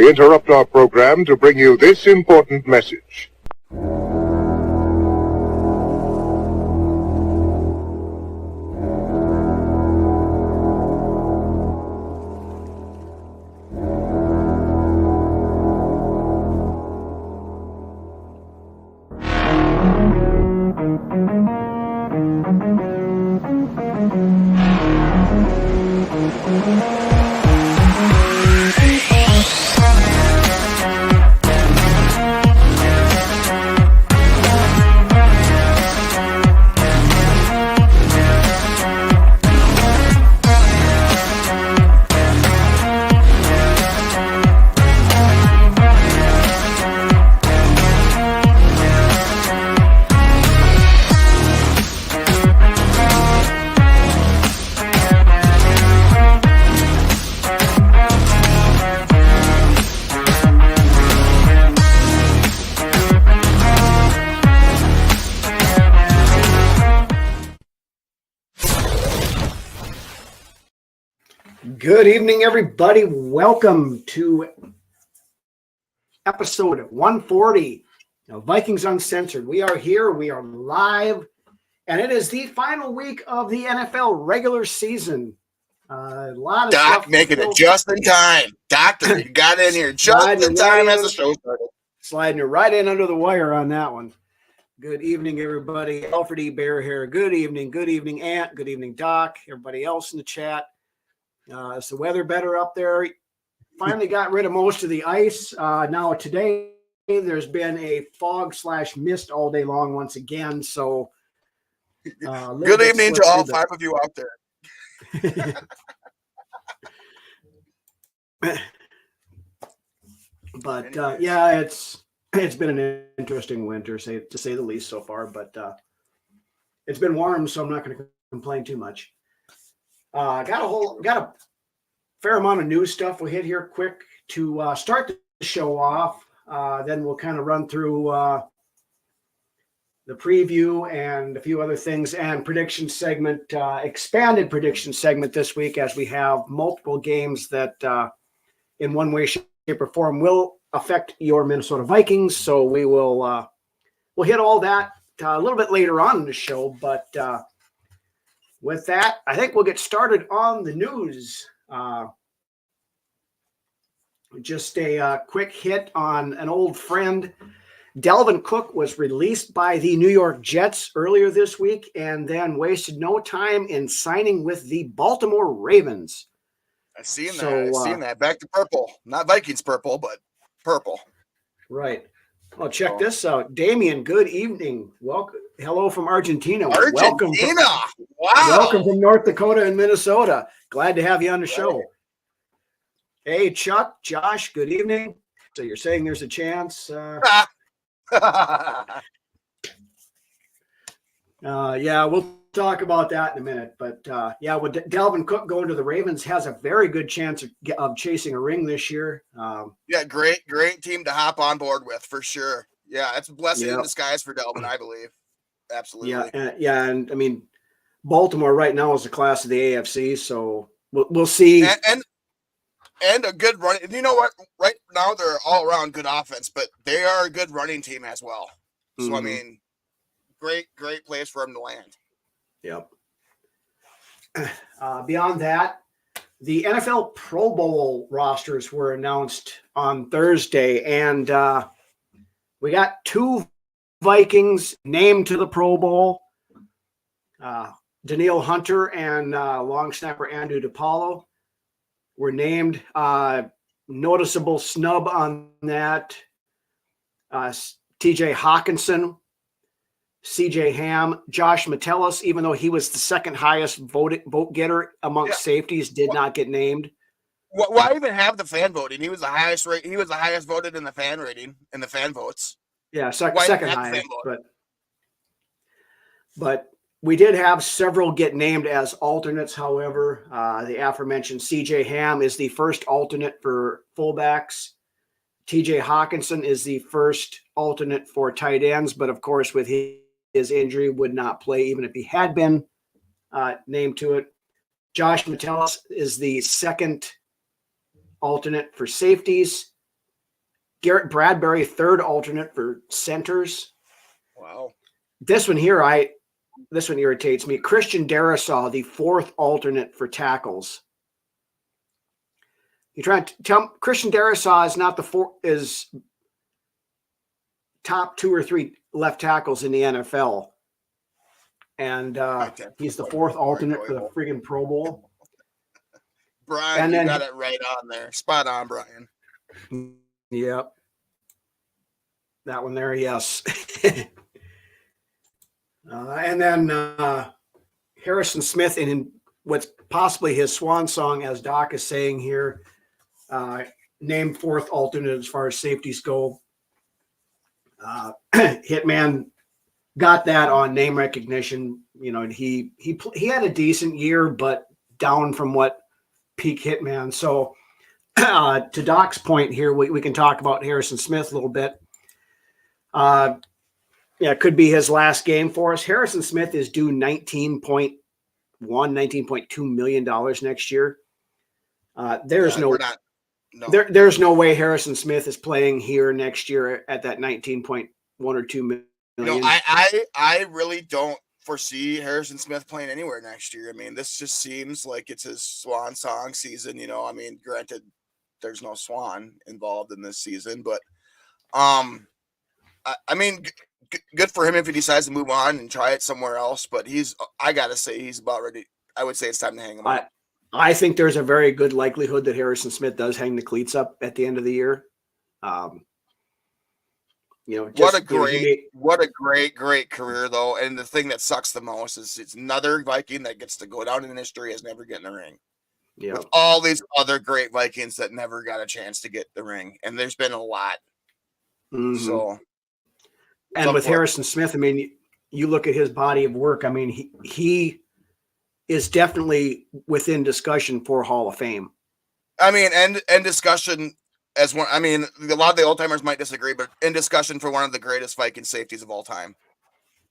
We interrupt our program to bring you this important message. Good evening, everybody. Welcome to episode 140 of Vikings Uncensored. We are here. We are live, and it is the final week of the NFL regular season. A lot of Doc stuff making it just in time. Doctor, you got in here just in time as the show started. Sliding it right in under the wire on that one. Good evening, everybody. Alfred E. Bear here. Good evening. Good evening, Ant. Good evening, Doc. Everybody else in the chat. Is the weather better up there? Finally got rid of most of the ice. Now today there's been a fog/mist all day long once again. So good evening to all 5 of you out there. But yeah, it's been an interesting winter, to say the least, so far. But it's been warm, so I'm not going to complain too much. Got a fair amount of news stuff we'll hit here quick to start the show off. Then we'll kind of run through the preview and a few other things and prediction segment, expanded prediction segment this week, as we have multiple games that in one way, shape, or form will affect your Minnesota Vikings. So we'll hit all that a little bit later on in the show, but with that, I think we'll get started on the news. Just a quick hit on an old friend. Dalvin Cook was released by the New York Jets earlier this week and then wasted no time in signing with the Baltimore Ravens. I've seen that. Back to purple. Not Vikings purple, but purple. Right. Well, check this out. Damien, good evening. Welcome. Hello from Argentina. Argentina. Wow. Welcome from North Dakota and Minnesota. Glad to have you on the show. Hey, Chuck, Josh, good evening. So you're saying there's a chance? Yeah, we'll talk about that in a minute. But yeah, with Dalvin Cook going to the Ravens, has a very good chance of chasing a ring this year. Yeah, great team to hop on board with for sure. Yeah, it's a blessing in disguise for Dalvin, I believe. Absolutely. Yeah, and I mean, Baltimore right now is the class of the AFC, so we'll see. And a good run. You know what? Right now they're all around good offense, but they are a good running team as well. So I mean, great place for them to land. Yep. Beyond that, the NFL Pro Bowl rosters were announced on Thursday, and we got 2 Vikings named to the Pro Bowl. Danielle Hunter and long snapper Andrew DePaulo were named. Noticeable snub on that. TJ Hawkinson, CJ Ham, Josh Metellus, even though he was the second highest vote getter amongst safeties, did not get named. Why even have the fan voting? He was the highest rate. He was the highest voted in the fan rating in the fan votes. Yeah, second highest. But we did have several get named as alternates. However, the aforementioned CJ Ham is the first alternate for fullbacks. TJ Hawkinson is the first alternate for tight ends, but of course, with his injury, would not play even if he had been named to it. Josh Metellus is the second alternate for safeties. Garrett Bradbury, third alternate for centers. Wow. This one irritates me. Christian Darrisaw, the fourth alternate for tackles. You try to tell Christian Darrisaw is not is top 2 or 3 left tackles in the NFL. And he's the fourth alternate for the friggin' Pro Bowl. Brian, and you then, got it right on there. Spot on, Brian. Yep. That one there, yes. And then Harrison Smith, in what's possibly his swan song, as Doc is saying here, named fourth alternate as far as safeties go. Hitman got that on name recognition. You know, he had a decent year, but down from what peak Hitman. So to Doc's point here, we can talk about Harrison Smith a little bit. It could be his last game for us. Harrison Smith is due $19.2 million next year. There's no way Harrison Smith is playing here next year at that 19.1 or 2 million. You know, I really don't foresee Harrison Smith playing anywhere next year. I mean, this just seems like it's his swan song season. You know, I mean, granted, there's no swan involved in this season, but I mean, good for him if he decides to move on and try it somewhere else. But I gotta say, he's about ready. I would say it's time to hang him up. I think there's a very good likelihood that Harrison Smith does hang the cleats up at the end of the year. What a great career though. And the thing that sucks the most is it's another Viking that gets to go down in history as never getting a ring. Yeah. With all these other great Vikings that never got a chance to get the ring. And there's been a lot. Mm-hmm. So, and with Harrison Smith, I mean, you look at his body of work. I mean, he is definitely within discussion for Hall of Fame. I mean, and discussion as one. I mean, a lot of the old timers might disagree, but in discussion for one of the greatest Viking safeties of all time.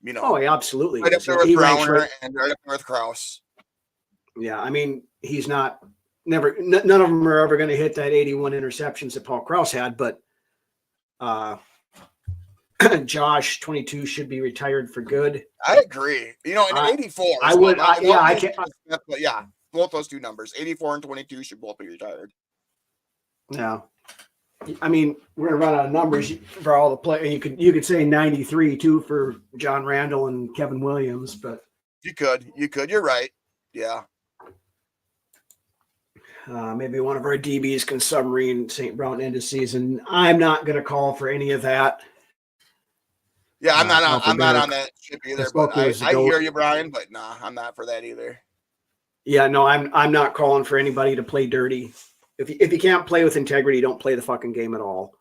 You know, oh, yeah, absolutely. Right up there with Browner and right up there with Krause. Yeah, I mean, he's not none of them are ever going to hit that 81 interceptions that Paul Krause had, but Josh 22 should be retired for good. I agree. You know, in 84, both those two numbers, 84 and 22, should both be retired. Yeah, I mean, we're gonna run out of numbers for all the players. You could say 93 too for John Randall and Kevin Williams, but you could. You're right. Yeah. Maybe one of our DBs can submarine St. Brown end of season. I'm not going to call for any of that. Yeah, I'm not on that ship either. But I hear you, Brian. But nah, I'm not for that either. Yeah, no, I'm not calling for anybody to play dirty. If you can't play with integrity, don't play the fucking game at all.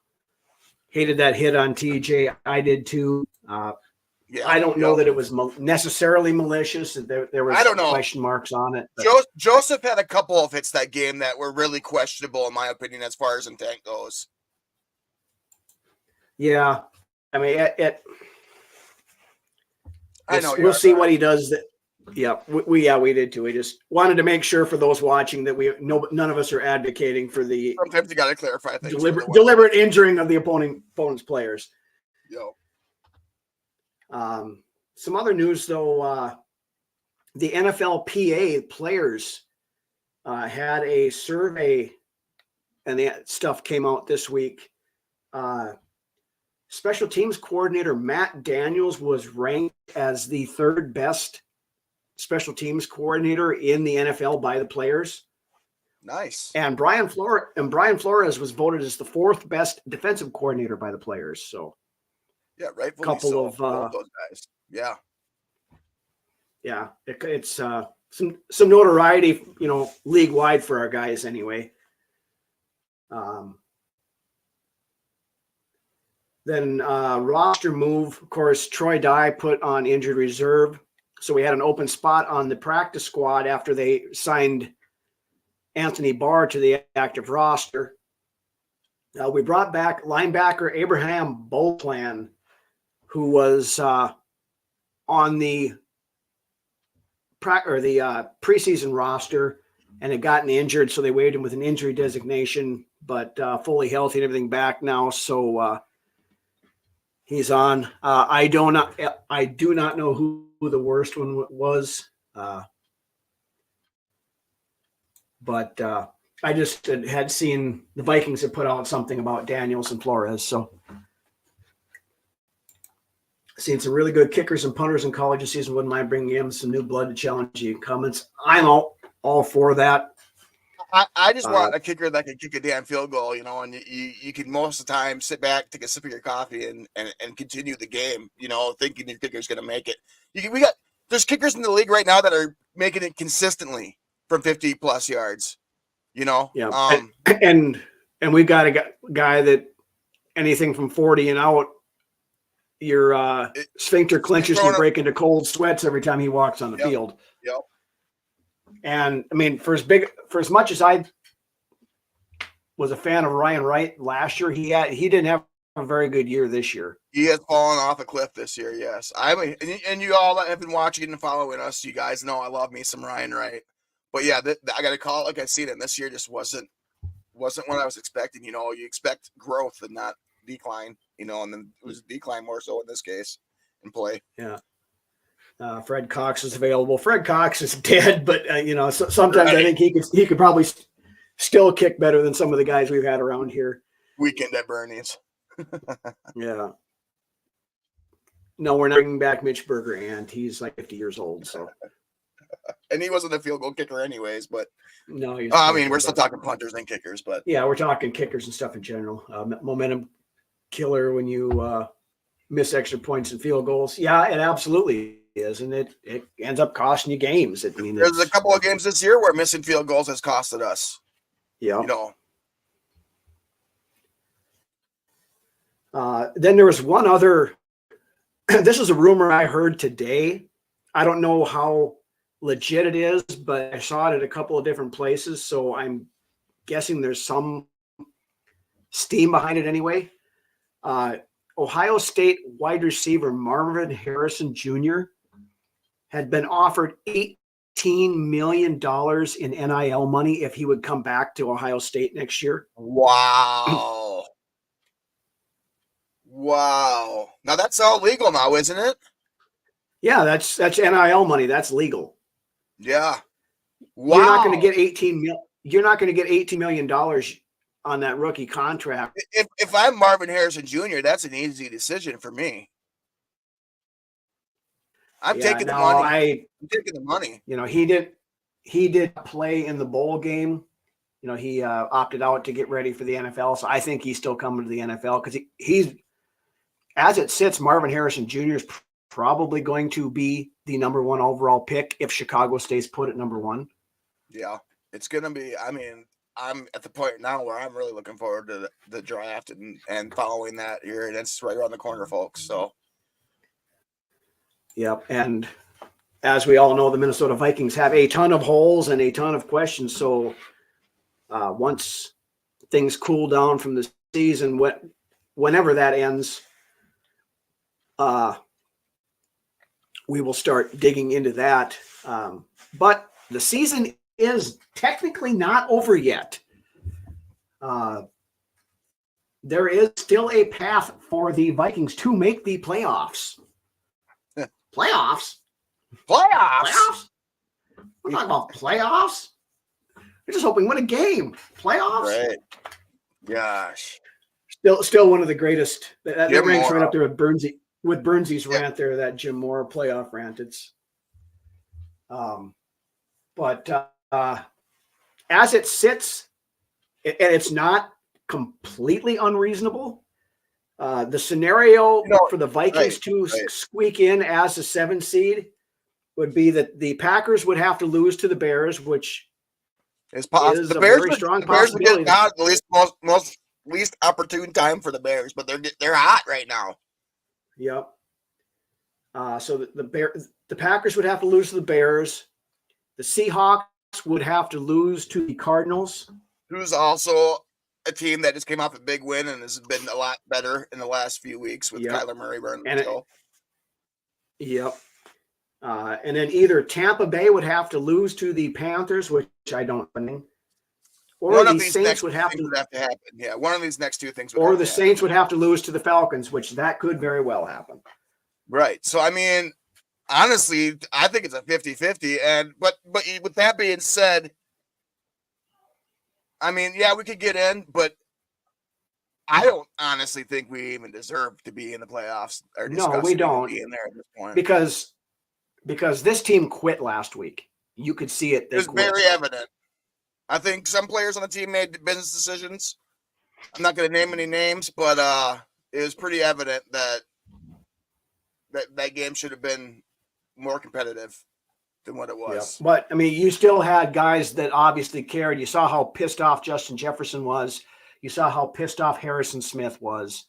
Hated that hit on TJ. I did too. I don't know that it was necessarily malicious. There was question marks on it. Joseph had a couple of hits that game that were really questionable, in my opinion, as far as intent goes. Yeah, I mean, we'll see what he does. We did too. We just wanted to make sure for those watching that none of us are advocating for the. Sometimes you got to clarify things. Deliberate injuring of the opponent's players. Yo. Some other news though, the NFLPA players had a survey and the stuff came out this week. Special teams coordinator Matt Daniels was ranked as the third best special teams coordinator in the NFL by the players. Nice. And Brian Flores was voted as the fourth best defensive coordinator by the players. So yeah, right. Couple of those guys. Yeah. Yeah. It's some notoriety, league wide for our guys anyway. Then roster move, of course, Troy Dye put on injured reserve. So we had an open spot on the practice squad after they signed Anthony Barr to the active roster. We brought back linebacker Abraham Beauplan, who was on the preseason roster and had gotten injured, so they waived him with an injury designation, but fully healthy and everything back now. So he's on. I do not know who the worst one was, but I just had seen the Vikings had put out something about Daniels and Flores. So seen some really good kickers and punters in college this season. Wouldn't mind bringing in some new blood to challenge the incumbents. I'm all for that. I just want a kicker that can kick a damn field goal, and you can most of the time sit back, take a sip of your coffee, and continue the game, thinking your kicker's going to make it. There's kickers in the league right now that are making it consistently from 50 plus yards, Yeah, and we've got a guy that anything from 40 and out, your sphincter clenches and you break into cold sweats every time he walks on the field. Yep. And I mean, for as much as I was a fan of Ryan Wright last year, he didn't have a very good year this year. He has fallen off a cliff this year. Yes, and you all that have been watching and following us, you guys know I love me some Ryan Wright. But yeah, I got to call it like I see it. And this year just wasn't what I was expecting. You expect growth and not decline. And then it was decline more so in this case in play. Yeah. Fred Cox is available. Fred Cox is dead, but sometimes I think he could probably still kick better than some of the guys we've had around here. Weekend at Bernie's. Yeah. No, we're not bringing back Mitch Berger, and he's like 50 years old. So, and he wasn't a field goal kicker, anyways. But no, we're still talking punters and kickers, but yeah, we're talking kickers and stuff in general. Momentum killer when you miss extra points and field goals. Yeah, it absolutely is, and it ends up costing you games. There's a couple of games this year where missing field goals has costed us. Yeah. Then there was one other. This is a rumor I heard today. I don't know how legit it is, but I saw it at a couple of different places, so I'm guessing there's some steam behind it anyway. Ohio State wide receiver Marvin Harrison Jr. had been offered $18 million in NIL money if he would come back to Ohio State next year. Wow. Wow. Now that's all legal now, isn't it? Yeah, that's NIL money. That's legal. Yeah. Wow. You're not going to get $18 million on that rookie contract. If I'm Marvin Harrison Jr., that's an easy decision for me. I'm taking the money. I'm taking the money. He did play in the bowl game. He opted out to get ready for the NFL. So I think he's still coming to the NFL because he's, as it sits, Marvin Harrison Jr. is probably going to be the number one overall pick if Chicago stays put at number one. Yeah, it's going to be, I'm at the point now where I'm really looking forward to the draft and following that here. And it's right around the corner, folks. So. Yep. And as we all know, the Minnesota Vikings have a ton of holes and a ton of questions. So once things cool down from the season, whenever that ends, we will start digging into that. But the season is technically not over yet. There is still a path for the Vikings to make the playoffs. Playoffs? Playoffs? We're talking about playoffs? We're just hoping to win a game. Playoffs? Right. Gosh. Still one of the greatest. That ranks right up there with Burnsy's rant there, that Jim Moore playoff rant. It's but as it sits, and it's not completely unreasonable. The scenario for the Vikings to squeak in as a 7 seed would be that the Packers would have to lose to the Bears, which is the a Bears very strong the Bears possibility. Would get out at the least opportune time for the Bears, but they're hot right now. Yep. So the Packers would have to lose to the Bears. The Seahawks would have to lose to the Cardinals, who's also a team that just came off a big win and has been a lot better in the last few weeks with Kyler Murray burning the show. Yep. And then either Tampa Bay would have to lose to the Panthers, which I don't think, or the Saints would have to happen. Yeah, one of these next two things would or have the to Saints happen. would have to lose to the Falcons, which that could very well happen. Right. So, I mean, honestly, I think it's a 50-50. But with that being said, I mean, yeah, we could get in, but I don't honestly think we even deserve to be in the playoffs. Or No, we don't. be in there at this point. Because this team quit last week. You could see it. It was very evident. I think some players on the team made business decisions. I'm not going to name any names, but it was pretty evident that game should have been more competitive than what it was. Yep. But, I mean, you still had guys that obviously cared. You saw how pissed off Justin Jefferson was. You saw how pissed off Harrison Smith was.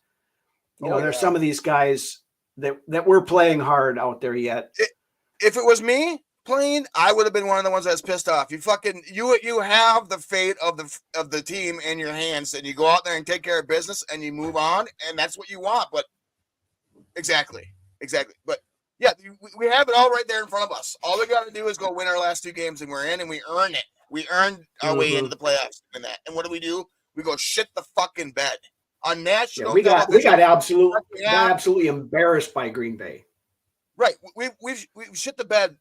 There's some of these guys that were playing hard out there yet. If it was me playing, I would have been one of the ones that's pissed off. You have the fate of the team in your hands, and you go out there and take care of business, and you move on, and that's what you want. But exactly. But yeah, we have it all right there in front of us. All we got to do is go win our last two games, and we're in, and we earn it. We earned our way into the playoffs in that. And what do? We go shit the fucking bed on national. We got absolutely embarrassed by Green Bay. Right, we've shit the bed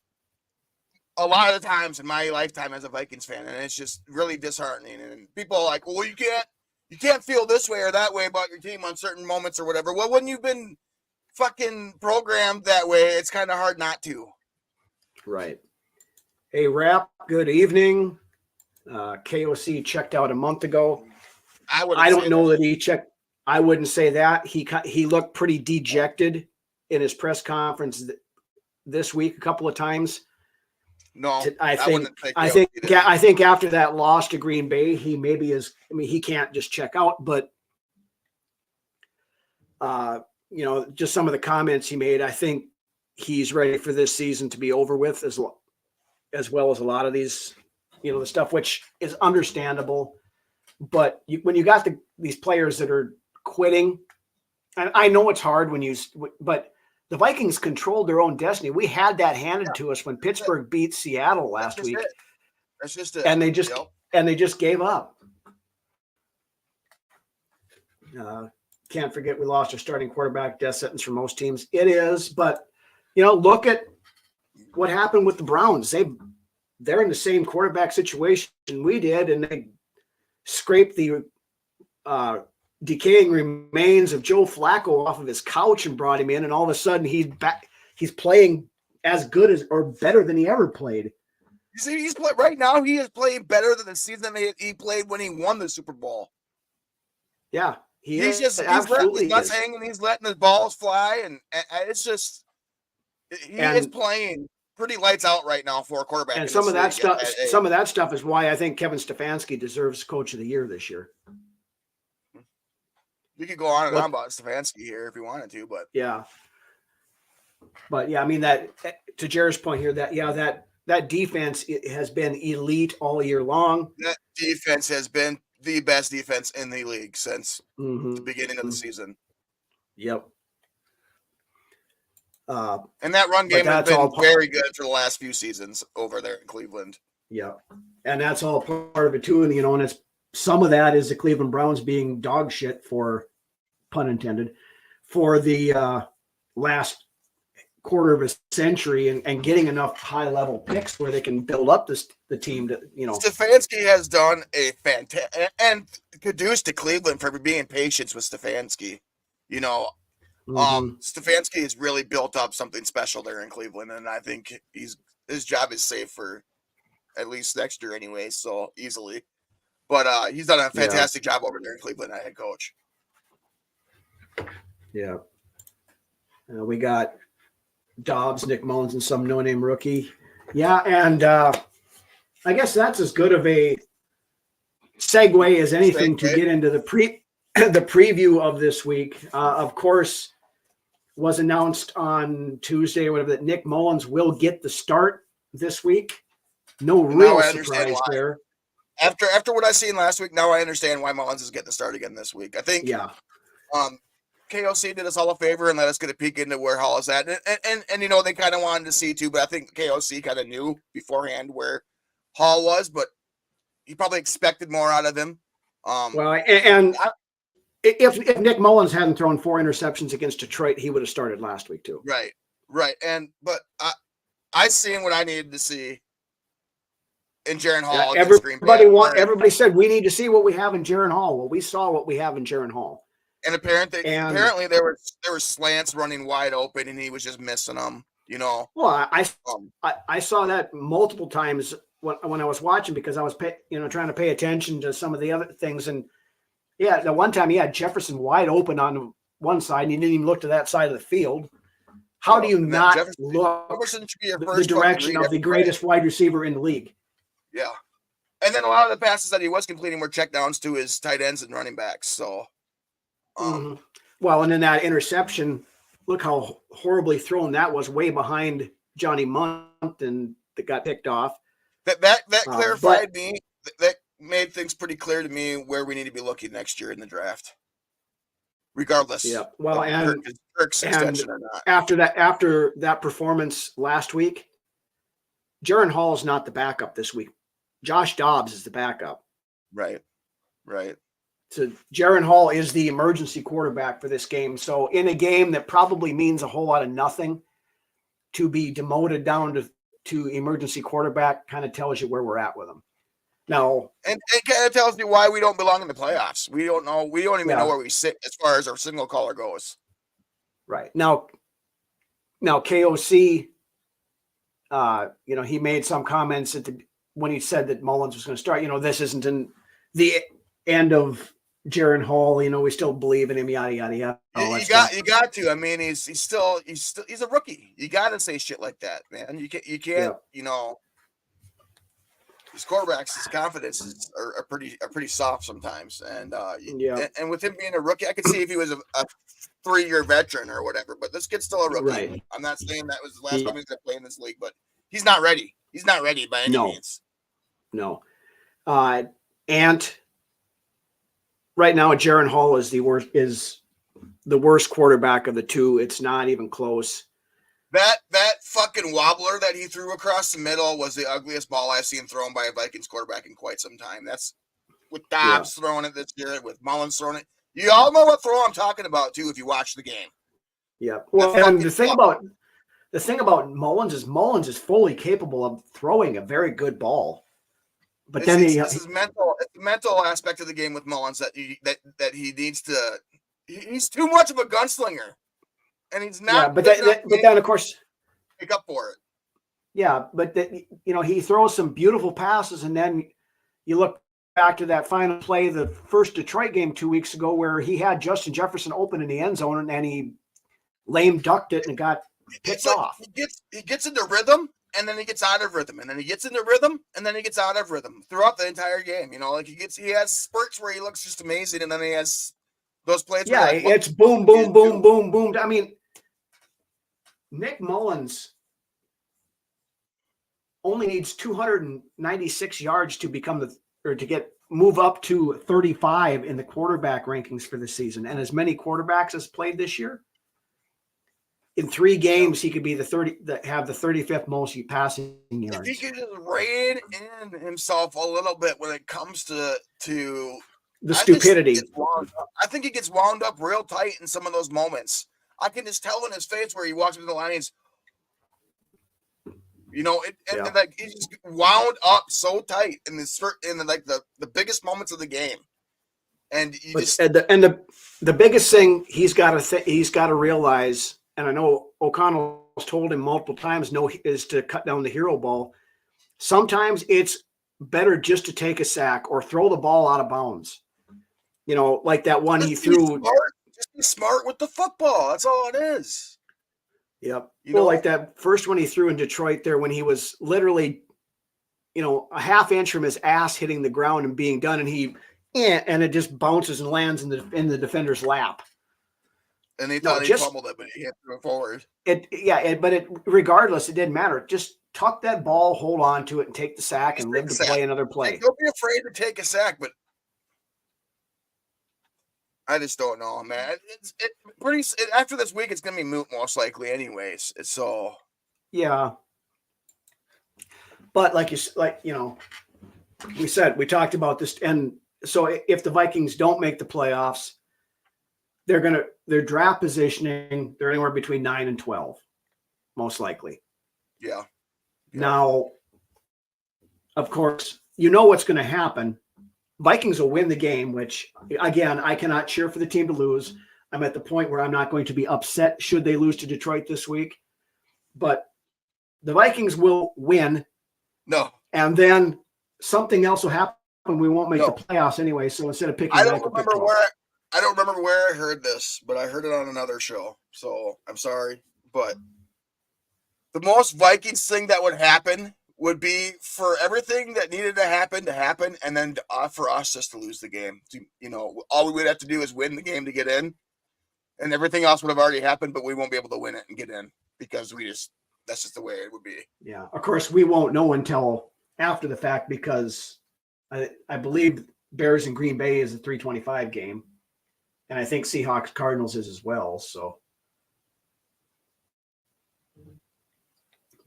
a lot of the times in my lifetime as a Vikings fan, and it's just really disheartening. And people are like, "Well, you can't feel this way or that way about your team on certain moments or whatever." Well, when you've been fucking programmed that way, it's kind of hard not to. Right. Hey, Rap. Good evening. KOC checked out a month ago. I don't know that he checked. I wouldn't say that. He looked pretty dejected in his press conference this week a couple of times. No, I think after that loss to Green Bay, he maybe is. I mean, he can't just check out, but just some of the comments he made. I think he's ready for this season to be over with, as well as a lot of these, the stuff, which is understandable. But when you got these players that are quitting, and I know it's hard but the Vikings controlled their own destiny. We had that handed to us when Pittsburgh beat Seattle last week. That's just it. And they just gave up. Can't forget we lost our starting quarterback, death sentence for most teams. It is, but look at what happened with the Browns. They're in the same quarterback situation we did, and they scraped the decaying remains of Joe Flacco off of his couch and brought him in, and all of a sudden he's back. He's playing as good as or better than he ever played. You see, right now he is playing better than the season he played when he won the Super Bowl. Yeah, he's letting his nuts hang, and he's letting his balls fly, and it's just he is playing pretty lights out right now for a quarterback. And some of that stuff is why I think Kevin Stefanski deserves Coach of the Year this year. You could go on and on about Stefanski here if you wanted to, but yeah. But yeah, I mean, that to Jared's point here, that defense has been elite all year long. That defense has been the best defense in the league since the beginning of the season. Yep. And that run game has been very good for the last few seasons over there in Cleveland. Yeah. And that's all part of it too. And, and some of that is the Cleveland Browns being dog shit, for pun intended, for the last quarter of a century and getting enough high level picks where they can build up the team to, Stefanski has done a fantastic, and kudos to Cleveland for being patient with Stefanski. Stefanski has really built up something special there in Cleveland, and I think his job is safe for at least next year anyway, so easily. But he's done a fantastic job over there in Cleveland, head coach. Yeah. We got Dobbs, Nick Mullens, and some no-name rookie. Yeah, and I guess that's as good of a segue as anything to get into the preview of this week. Of course, was announced on Tuesday or whatever that Nick Mullens will get the start this week. No real surprise there. After what I seen last week, now I understand why Mullens is getting the start again this week. I think KOC did us all a favor and let us get a peek into where Hall is at. And you know, they kind of wanted to see too, but I think KOC kind of knew beforehand where Hall was, but he probably expected more out of him. If Nick Mullens hadn't thrown 4 interceptions against Detroit, he would have started last week too. Right. But I seen what I needed to see in Jaron Hall. Everybody said we need to see what we have in Jaron Hall. Well, we saw what we have in Jaron Hall. And apparently there were slants running wide open, and he was just missing them. You know. Well, I saw that multiple times when I was watching, because I was trying to pay attention to some of the other things. And yeah, the one time he had Jefferson wide open on one side, and he didn't even look to that side of the field. How do you not look the direction of the greatest wide receiver in the league? Yeah. And then a lot of the passes that he was completing were checkdowns to his tight ends and running backs. So, well, and then that interception, look how horribly thrown that was, way behind Johnny Munt, and that got picked off. That clarified me. That made things pretty clear to me where we need to be looking next year in the draft. Regardless. Yeah. Well, and Kirk's extension or not. After that performance last week, Jaron Hall is not the backup this week. Josh Dobbs is the backup. Right. So Jaron Hall is the emergency quarterback for this game. So in a game that probably means a whole lot of nothing, to be demoted down to emergency quarterback kind of tells you where we're at with him. Now, and it kind of tells you why we don't belong in the playoffs. We don't know. We don't even know where we sit as far as our signal caller goes. Right. Now KOC, he made some comments when he said that Mullens was going to start. This isn't the end of Jaron Hall. We still believe in him. Yada yada yada. You got to. I mean, he's a rookie. You got to say shit like that, man. You can't. His quarterbacks, his confidence are pretty soft sometimes, and and with him being a rookie, I could see if he was a 3-year veteran or whatever. But this kid's still a rookie. Right. I'm not saying that was the last time he's going to play in this league, but he's not ready. He's not ready by any means. No. And right now, Jaron Hall is the worst quarterback of the two. It's not even close. That fucking wobbler that he threw across the middle was the ugliest ball I've seen thrown by a Vikings quarterback in quite some time. That's with Dobbs throwing it this year, with Mullens throwing it. You all know what throw I'm talking about too if you watch the game. Yeah. Well, and the thing about Mullens is fully capable of throwing a very good ball. But this is mental. It's the mental aspect of the game with Mullens that he needs to. He's too much of a gunslinger. And he's not. Yeah, but then of course, pick up for it. Yeah, but he throws some beautiful passes, and then you look back to that final play, the first Detroit game 2 weeks ago, where he had Justin Jefferson open in the end zone, and he lame ducked it and got picked off. He gets into rhythm, and then he gets out of rhythm, and then he gets into rhythm, and then he gets out of rhythm throughout the entire game. He has spurts where he looks just amazing, and then he has those plays. Yeah, it's boom, boom, boom, boom, boom. I mean, Nick Mullens only needs 296 yards to move up to 35 in the quarterback rankings for the season. And as many quarterbacks as played this year, in 3 games, he could be have the 35th most passing yards. If he could just rein in himself a little bit when it comes to the stupidity. I think he gets wound up real tight in some of those moments. I can just tell in his face where he walks into the line. He's, and like he's just wound up so tight in the biggest moments of the game. And the biggest thing he's got to realize, and I know O'Connell's told him multiple times, is to cut down the hero ball. Sometimes it's better just to take a sack or throw the ball out of bounds. Like that one he threw. Just be smart with the football. That's all it is. Yep. Like that first one he threw in Detroit there, when he was literally, a half inch from his ass hitting the ground and being done, and it just bounces and lands in the defender's lap. And he thought he fumbled it, but he had to go forward. Regardless, it didn't matter. Just tuck that ball, hold on to it, and take the sack and live to play another play. Don't be afraid to take a sack, but I just don't know, man. After this week, it's gonna be moot most likely, anyways. So Yeah, but we talked about this, and so if the Vikings don't make the playoffs, their draft positioning, they're anywhere between 9 and 12, most likely. yeah. Now, of course, you know what's going to happen. Vikings will win the game, which, again, I cannot cheer for the team to lose. I'm at the point where I'm not going to be upset should they lose to Detroit this week. But the Vikings will win. No. And then something else will happen. We won't make the playoffs anyway. So instead of picking, I don't remember where I heard this, but I heard it on another show. So I'm sorry. But the most Vikings thing that would happen would be for everything that needed to happen, and then for us just to lose the game. All we would have to do is win the game to get in, and everything else would have already happened, but we won't be able to win it and get in because that's just the way it would be. Yeah. Of course, we won't know until after the fact because I believe Bears and Green Bay is a 3:25 game, and I think Seahawks Cardinals is as well. So,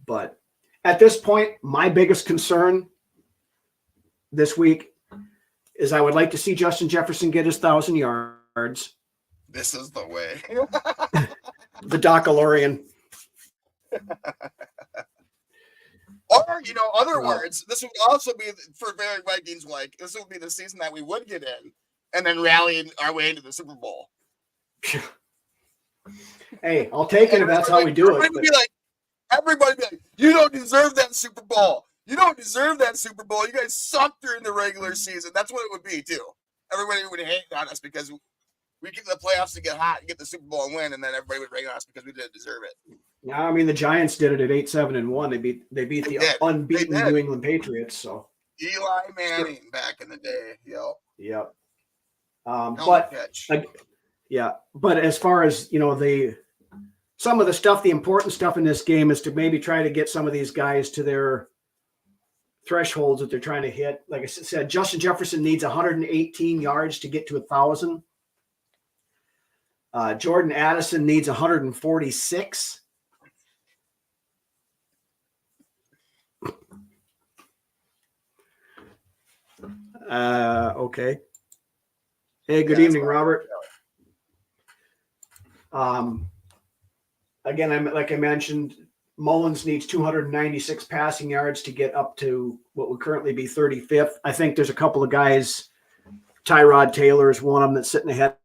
but at this point, my biggest concern this week is I would like to see Justin Jefferson get his 1,000 yards. This is the way. The Docalorian. Or, other words, this would also be for very Vikings, this would be the season that we would get in and then rally our way into the Super Bowl. Hey, I'll take it if that's how we do it. Everybody be like, you don't deserve that Super Bowl. You don't deserve that Super Bowl. You guys suck during the regular season. That's what it would be, too. Everybody would hate on us because we get to the playoffs to get hot, get the Super Bowl and win, and then everybody would rate on us because we didn't deserve it. Yeah, I mean the Giants did it at 8-7-1. They beat the unbeaten New England Patriots. So Eli Manning back in the day. Yep. But as far as some of the stuff, the important stuff in this game is to maybe try to get some of these guys to their thresholds that they're trying to hit. Like I said, Justin Jefferson needs 118 yards to get to 1,000. Jordan Addison needs 146. Okay. Hey, good evening, Robert. Again, like I mentioned, Mullens needs 296 passing yards to get up to what would currently be 35th. I think there's a couple of guys. Tyrod Taylor is one of them that's sitting ahead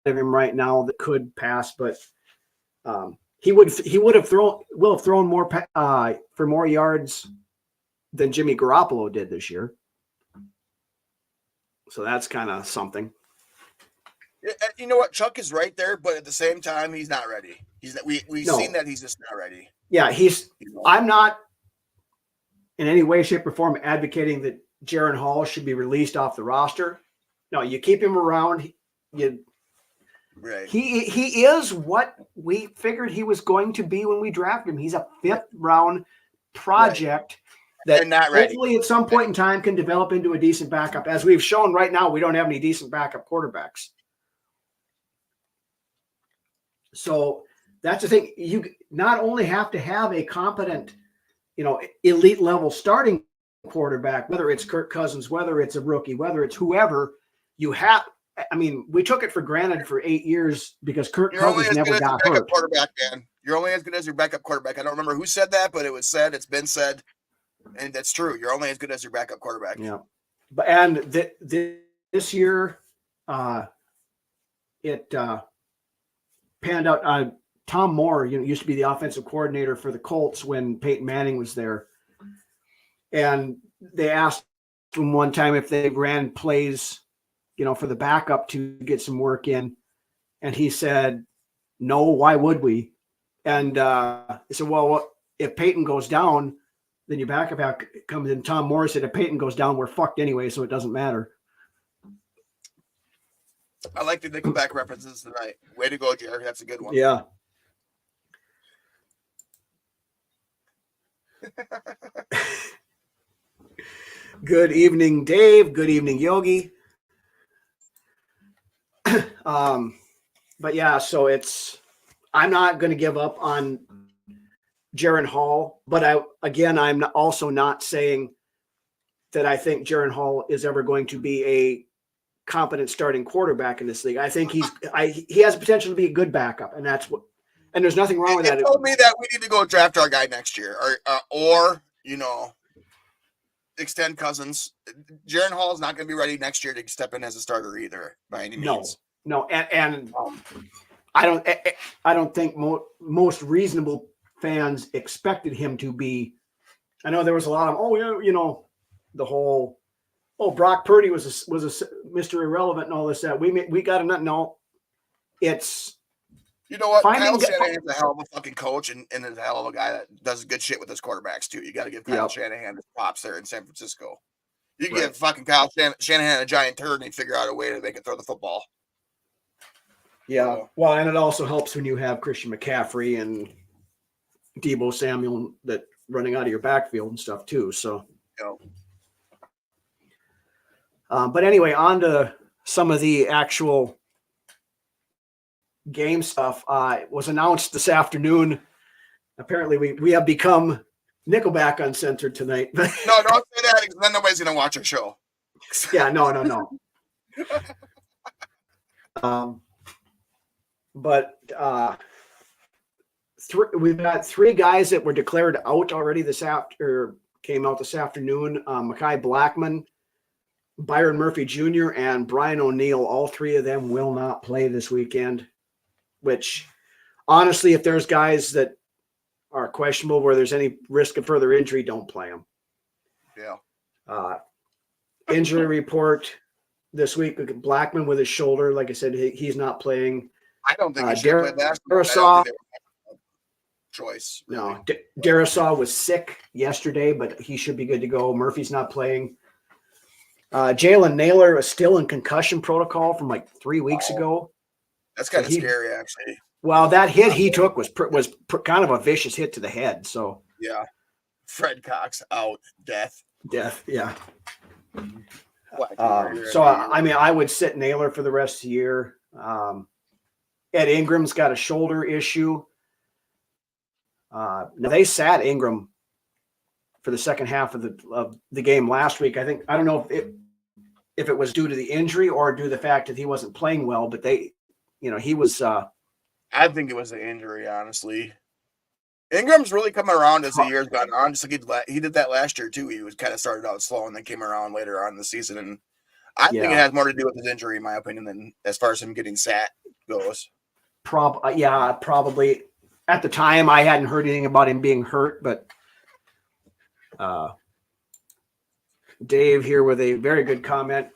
of him right now that could pass, but he will have thrown more for more yards than Jimmy Garoppolo did this year. So that's kind of something. You know what? Chuck is right there, but at the same time, he's not ready. We've seen that he's just not ready. Yeah, I'm not in any way, shape, or form advocating that Jaron Hall should be released off the roster. No, you keep him around. Right. He is what we figured he was going to be when we drafted him. He's a 5th round project that hopefully at some point in time can develop into a decent backup. As we've shown right now, we don't have any decent backup quarterbacks. So that's the thing. You not only have to have a competent, elite level starting quarterback, whether it's Kirk Cousins, whether it's a rookie, whether it's whoever, we took it for granted for 8 years because Kirk Cousins never got hurt. Quarterback, man. You're only as good as your backup quarterback. I don't remember who said that, but it was said. It's been said, and that's true. You're only as good as your backup quarterback. Yeah, this year, it panned out. Tom Moore, used to be the offensive coordinator for the Colts when Peyton Manning was there, and they asked him one time if they ran plays, for the backup to get some work in, and he said, "No, why would we?" And they said, "Well, if Peyton goes down, then your backup comes in." Tom Moore said, "If Peyton goes down, we're fucked anyway, so it doesn't matter." I like the Nickelback references tonight. Way to go, Jerry. That's a good one. Yeah. Good evening, Dave. Good evening, Yogi. But yeah, so I'm not going to give up on Jaron Hall, but I'm also not saying that I think Jaron Hall is ever going to be a competent starting quarterback in this league. I think he has potential to be a good backup, and there's nothing wrong with that. It told me that we need to go draft our guy next year, or extend Cousins. Jaron Hall is not going to be ready next year to step in as a starter either, by any means. No, and I don't think most reasonable fans expected him to be. I know there was a lot of the whole Brock Purdy was a Mr. Irrelevant and all this that we got to no. It's you know what, Kyle Shanahan's a hell of a fucking coach and is a hell of a guy that does good shit with his quarterbacks too. You got to give Kyle Shanahan his props there in San Francisco. You can give fucking Kyle Shanahan a giant turd and he'd figure out a way to make it throw the football. Yeah, well, and it also helps when you have Christian McCaffrey and Deebo Samuel that running out of your backfield and stuff too. So, but anyway, on to some of the actual game stuff. It was announced this afternoon. Apparently, we have become Nickelback Uncensored tonight. No, don't say that because then nobody's gonna watch our show. Yeah, no. But we've got 3 guys that were declared out already came out this afternoon. Mekhi Blackman, Byron Murphy Jr., and Brian O'Neill. All 3 of them will not play this weekend, which honestly, if there's guys that are questionable where there's any risk of further injury, don't play them. Yeah. Injury report this week, Blackman with his shoulder. Like I said, he's not playing. I don't think he should play last week. Choice. Really. No, Darisaw was sick yesterday, but he should be good to go. Murphy's not playing. Jalen Naylor is still in concussion protocol from like 3 weeks ago. That's kind of scary, actually. Well, that hit he took was kind of a vicious hit to the head. So yeah, Fred Cox out, death. Yeah. So I mean, I would sit Naylor for the rest of the year. Ed Ingram's got a shoulder issue. Now they sat Ingram for the second half of the game last week. I don't know if it was due to the injury or due to the fact that he wasn't playing well, but he was. I think it was the injury, honestly. Ingram's really coming around as the year's gone on. Just like he did that last year too. He was kind of started out slow and then came around later on in the season. And I think it has more to do with his injury, in my opinion, than as far as him getting sat goes. Probably. At the time, I hadn't heard anything about him being hurt, but Dave here with a very good comment.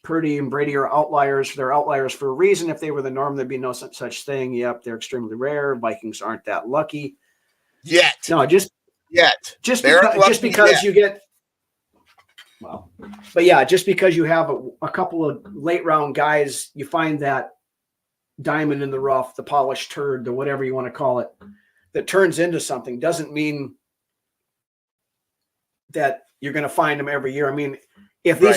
Purdy and Brady are outliers. They're outliers for a reason. If they were the norm, there'd be no such thing. Yep, they're extremely rare. Vikings aren't that lucky yet. No, just because you get but yeah, just because you have a couple of late round guys, you find that diamond in the rough, the polished turd, the whatever you want to call it, that turns into something doesn't mean that you're going to find them every year. I mean, if they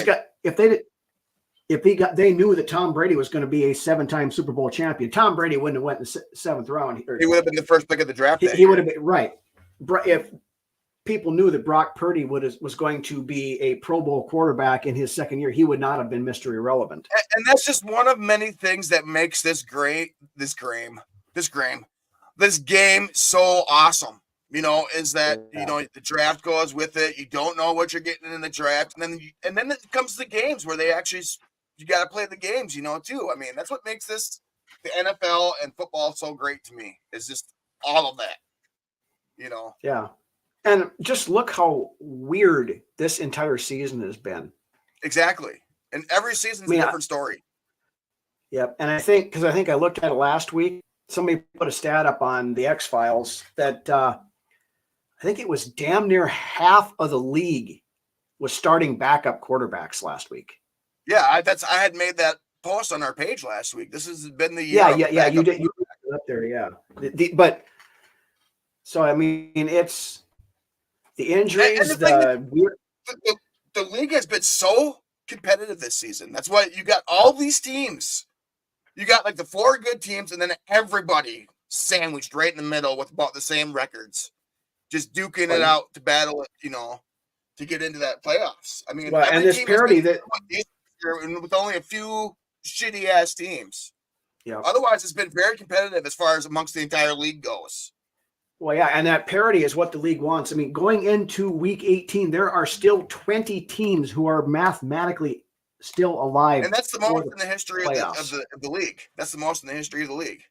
knew that Tom Brady was going to be a 7-time Super Bowl champion, Tom Brady wouldn't have went in the 7th round. He would have been the first pick of the draft. He would have been right. If people knew that Brock Purdy was going to be a Pro Bowl quarterback in his second year, he would not have been Mr. Irrelevant. And that's just one of many things that makes this game so awesome. Is that the draft goes with it. You don't know what you're getting in the draft, and then it comes to the games where you got to play the games, too. I mean, that's what makes the NFL and football so great to me. Is just all of that, Yeah. And just look how weird this entire season has been. Exactly. And every season's a different story. Yep. And I think I looked at it last week. Somebody put a stat up on the X-Files that I think it was damn near half of the league was starting backup quarterbacks last week. Yeah, I had made that post on our page last week. This has been the year. Yeah. You did. You put it up there. Yeah. But so I mean, it's. The injuries, the league has been so competitive this season. That's why you got all these teams You got like the 4 good teams, and then everybody sandwiched right in the middle with about the same records, just duking it out to battle it, to get into that playoffs. I mean, well, every and this team parity has been with only a few shitty ass teams. Yeah. Otherwise, it's been very competitive as far as amongst the entire league goes. Well, yeah, and that parity is what the league wants. I mean, going into week 18, there are still 20 teams who are mathematically still alive. And that's the most in the history of the league. That's the most in the history of the league.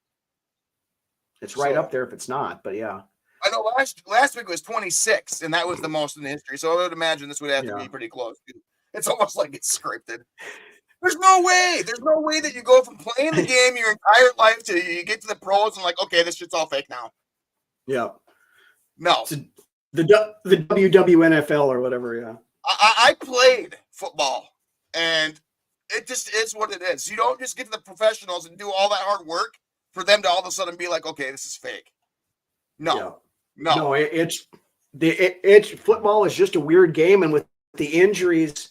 It's right up there if it's not, but yeah. I know last week was 26, and that was the most in the history. So I would imagine this would have to be pretty close. It's almost like it's scripted. There's no way. There's no way that you go from playing the game your entire life to you get to the pros and like, okay, this shit's all fake now. Yeah. No. The WWNFL or whatever, yeah. I played football, and it just is what it is. You don't just get to the professionals and do all that hard work for them to all of a sudden be like, okay, this is fake. No. Yeah. No, it's football is just a weird game, and with the injuries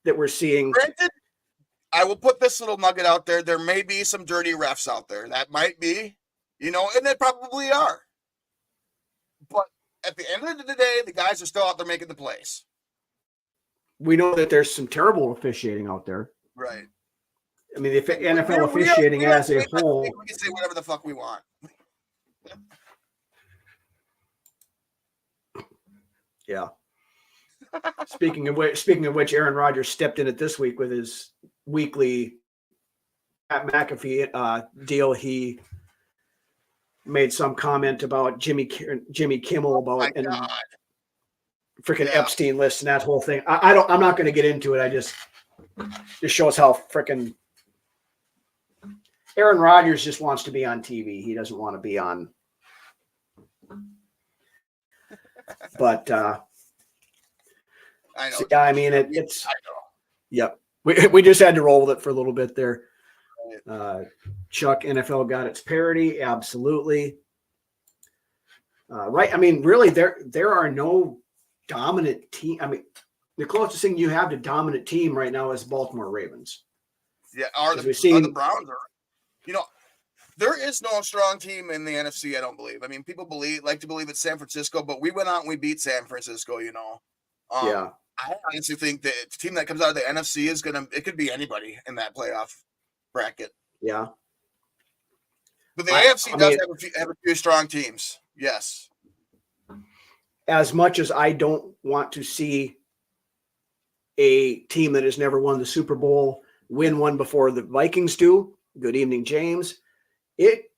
that we're seeing. Granted, I will put this little nugget out there. There may be some dirty refs out there. That might be, and they probably are. But at the end of the day, the guys are still out there making the plays. We know that there's some terrible officiating out there. Right. I mean, the NFL officiating as a whole. We can say whatever the fuck we want. Yeah. Speaking of which, Aaron Rodgers stepped in it this week with his weekly Pat McAfee deal. He made some comment about Jimmy Kimmel about and freaking Epstein list and that whole thing. I'm not going to get into it. Just shows how freaking Aaron Rodgers just wants to be on TV. He doesn't want to be on. But I know. So, yeah, I mean it's. I know. Yep. We just had to roll with it for a little bit there. Chuck, NFL got its parity, absolutely. Right. I mean, really, there are no dominant team. I mean, the closest thing you have to dominant team right now is Baltimore Ravens. Yeah, are the Browns are. There is no strong team in the NFC, I don't believe. I mean, people like to believe it's San Francisco, but we went out and we beat San Francisco, Yeah. I honestly think that the team that comes out of the NFC it could be anybody in that playoff bracket. Yeah. But the AFC does have a few strong teams. Yes. As much as I don't want to see a team that has never won the Super Bowl win one before the Vikings do, good evening, James, it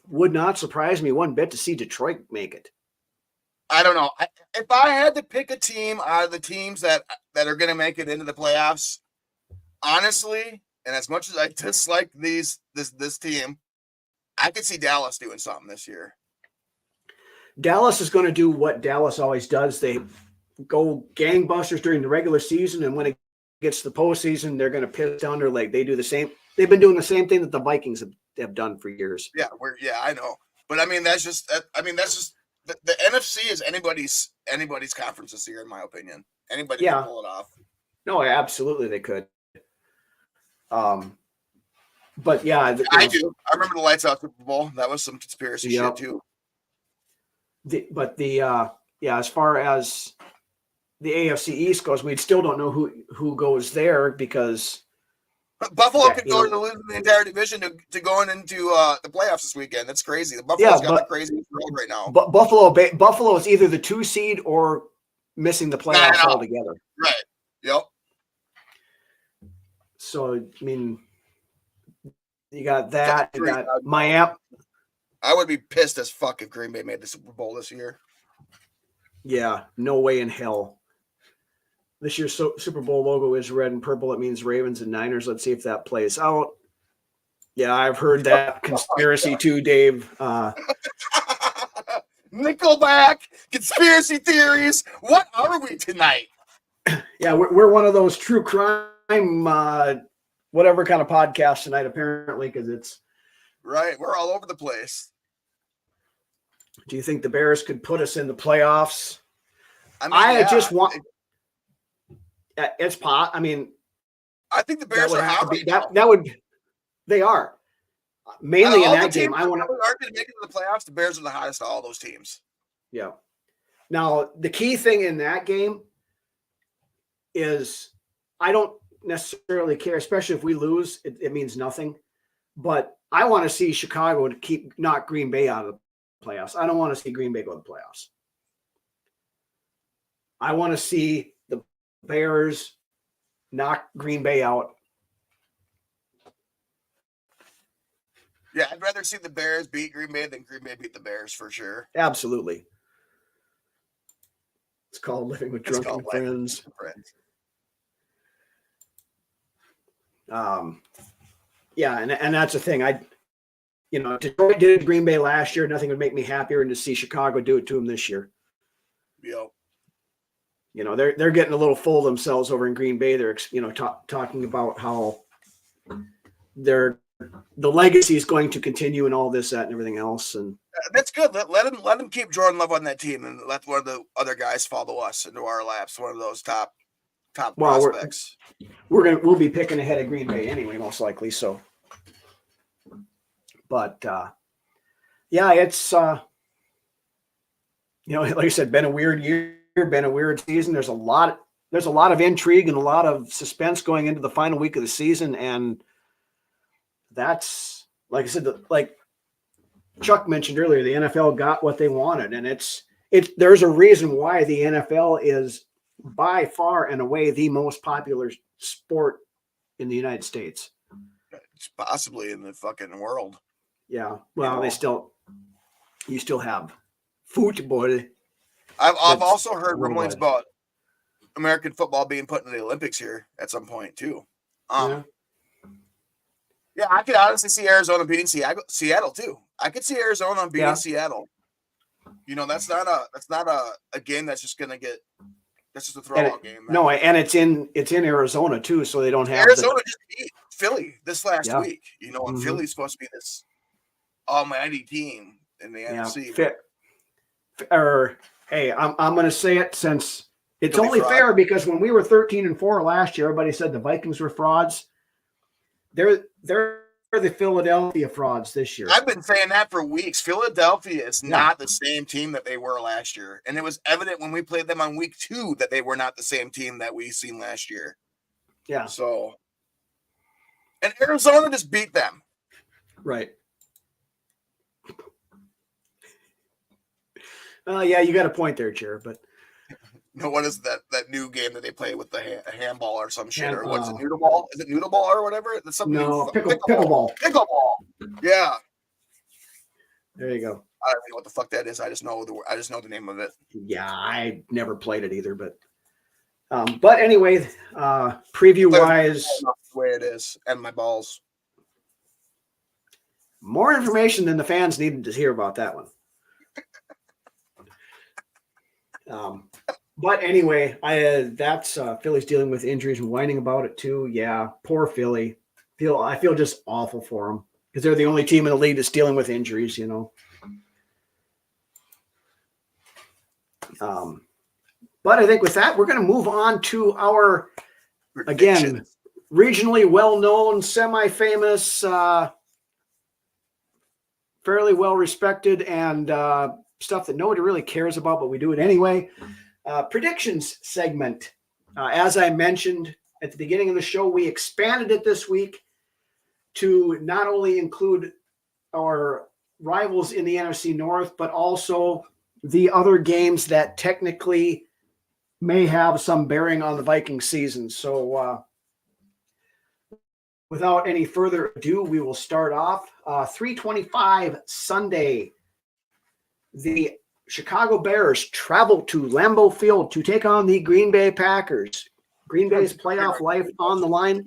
would not surprise me one bit to see Detroit make it. I don't know. If I had to pick a team out of the teams that are going to make it into the playoffs, honestly, and as much as I dislike this team, I could see Dallas doing something this year. Dallas is going to do what Dallas always does. They go gangbusters during the regular season, and when it gets to the postseason, they're going to piss down their leg. They do the same. They've been doing the same thing that the Vikings have done for years. Yeah, I know, but I mean that's just the NFC is anybody's conference this year, in my opinion. Anybody can pull it off. No, absolutely they could. But yeah, I do. I remember the lights out Super Bowl. That was some conspiracy shit too. As far as the AFC East goes, we still don't know who goes there because Buffalo could go to lose the entire division to going into the playoffs this weekend. That's crazy. The Buffalo's got the craziest road right now. But Buffalo is either the 2 seed or missing the playoffs altogether. Right. Yep. So I mean, you got that. You got Miami. I would be pissed as fuck if Green Bay made the Super Bowl this year. Yeah, no way in hell. This year's Super Bowl logo is red and purple. It means Ravens and Niners. Let's see if that plays out. Yeah, I've heard that conspiracy too, Dave. Nickelback, conspiracy theories. What are we tonight? Yeah, we're one of those true crime, whatever kind of podcast tonight, apparently, because it's right. We're all over the place. Do you think the Bears could put us in the playoffs? I just want. It's pot. I mean, I think the Bears are hot right now. They are. Mainly in all that the game, teams I want to. aren't going to make it to the playoffs. The Bears are the hottest of all those teams. Yeah. Now, the key thing in that game is I don't necessarily care, especially if we lose, it means nothing. But I want to see Chicago to knock Green Bay out of the playoffs. I don't want to see Green Bay go to the playoffs. I want to see the Bears knock Green Bay out. Yeah, I'd rather see the Bears beat Green Bay than Green Bay beat the Bears for sure. Absolutely. It's called living with drunken friends. Yeah, and that's the thing. Detroit did Green Bay last year. Nothing would make me happier than to see Chicago do it to them this year. Yep. They're getting a little full of themselves over in Green Bay. They're talking about how the legacy is going to continue and all this, that, and everything else. And that's good. Let them keep drawing love on that team, and let one of the other guys follow us into our laps. One of those top prospects. We'll be picking ahead of Green Bay anyway, most likely. So, but yeah, it's like I said, been a weird year, been a weird season. There's a lot of intrigue and a lot of suspense going into the final week of the season, and that's, like I said, like Chuck mentioned earlier, the NFL got what they wanted, and there's a reason why the NFL is by far and away the most popular sport in the United States. It's possibly in the fucking world. Yeah. Well, you still have football. I've also heard rumblings about American football being put in the Olympics here at some point too. Yeah, I could honestly see Arizona beating Seattle too. I could see Arizona beating Seattle. That's not a game that's just gonna get. That's just a throw-out game. No, and it's in Arizona too, so they don't have. Arizona just beat Philly this last week. And Mm-hmm. Philly's supposed to be this almighty team in the NFC. Hey, I'm going to say it, since it's only fair, because when we were 13-4 last year, everybody said the Vikings were frauds. They're the Philadelphia frauds this year. I've been saying that for weeks. Philadelphia is not the same team that they were last year. And it was evident when we played them on week 2 that they were not the same team that we seen last year. Yeah. So, and Arizona just beat them. Right. Yeah, you got a point there, Chair, but what is that new game that they play with the handball or some shit? Or what's it, noodle ball? Is it noodle ball or whatever? That's something. No, pickleball. Pickleball. Yeah. There you go. I don't know what the fuck that is. I just know the name of it. Yeah, I never played it either, but anyway, preview wise, the way it is, and my balls. More information than the fans needed to hear about that one. But anyway, that's Philly's dealing with injuries and whining about it too. Yeah, poor Philly. I feel just awful for them, because they're the only team in the league that's dealing with injuries. But I think with that, we're going to move on to our, again, regionally well-known, semi-famous, fairly well-respected, and stuff that nobody really cares about, but we do it anyway. Predictions segment. As I mentioned at the beginning of the show, we expanded it this week to not only include our rivals in the NFC North, but also the other games that technically may have some bearing on the Vikings season. So without any further ado, we will start off. 3:25 Sunday. The Chicago Bears travel to Lambeau Field to take on the Green Bay Packers. Green Bay's playoff life on the line.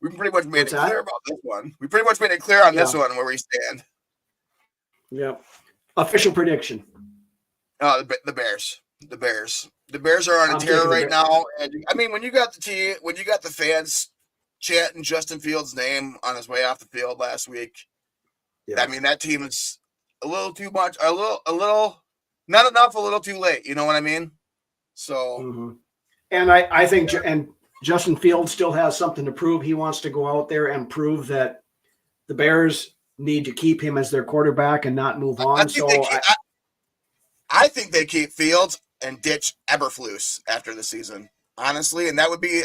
We pretty much made it clear about this one. We pretty much made it clear on this one where we stand. Yep. Official prediction. The Bears. The Bears are on a tear right now. And I mean, when you got the fans chanting Justin Fields' name on his way off the field last week, I mean, that team is a little too much, a little not enough, a little too late. You know what I mean? So, and I think, and Justin Fields still has something to prove. He wants to go out there and prove that the Bears need to keep him as their quarterback and not move on. I think they keep Fields and ditch Eberflus after the season, honestly, and that would be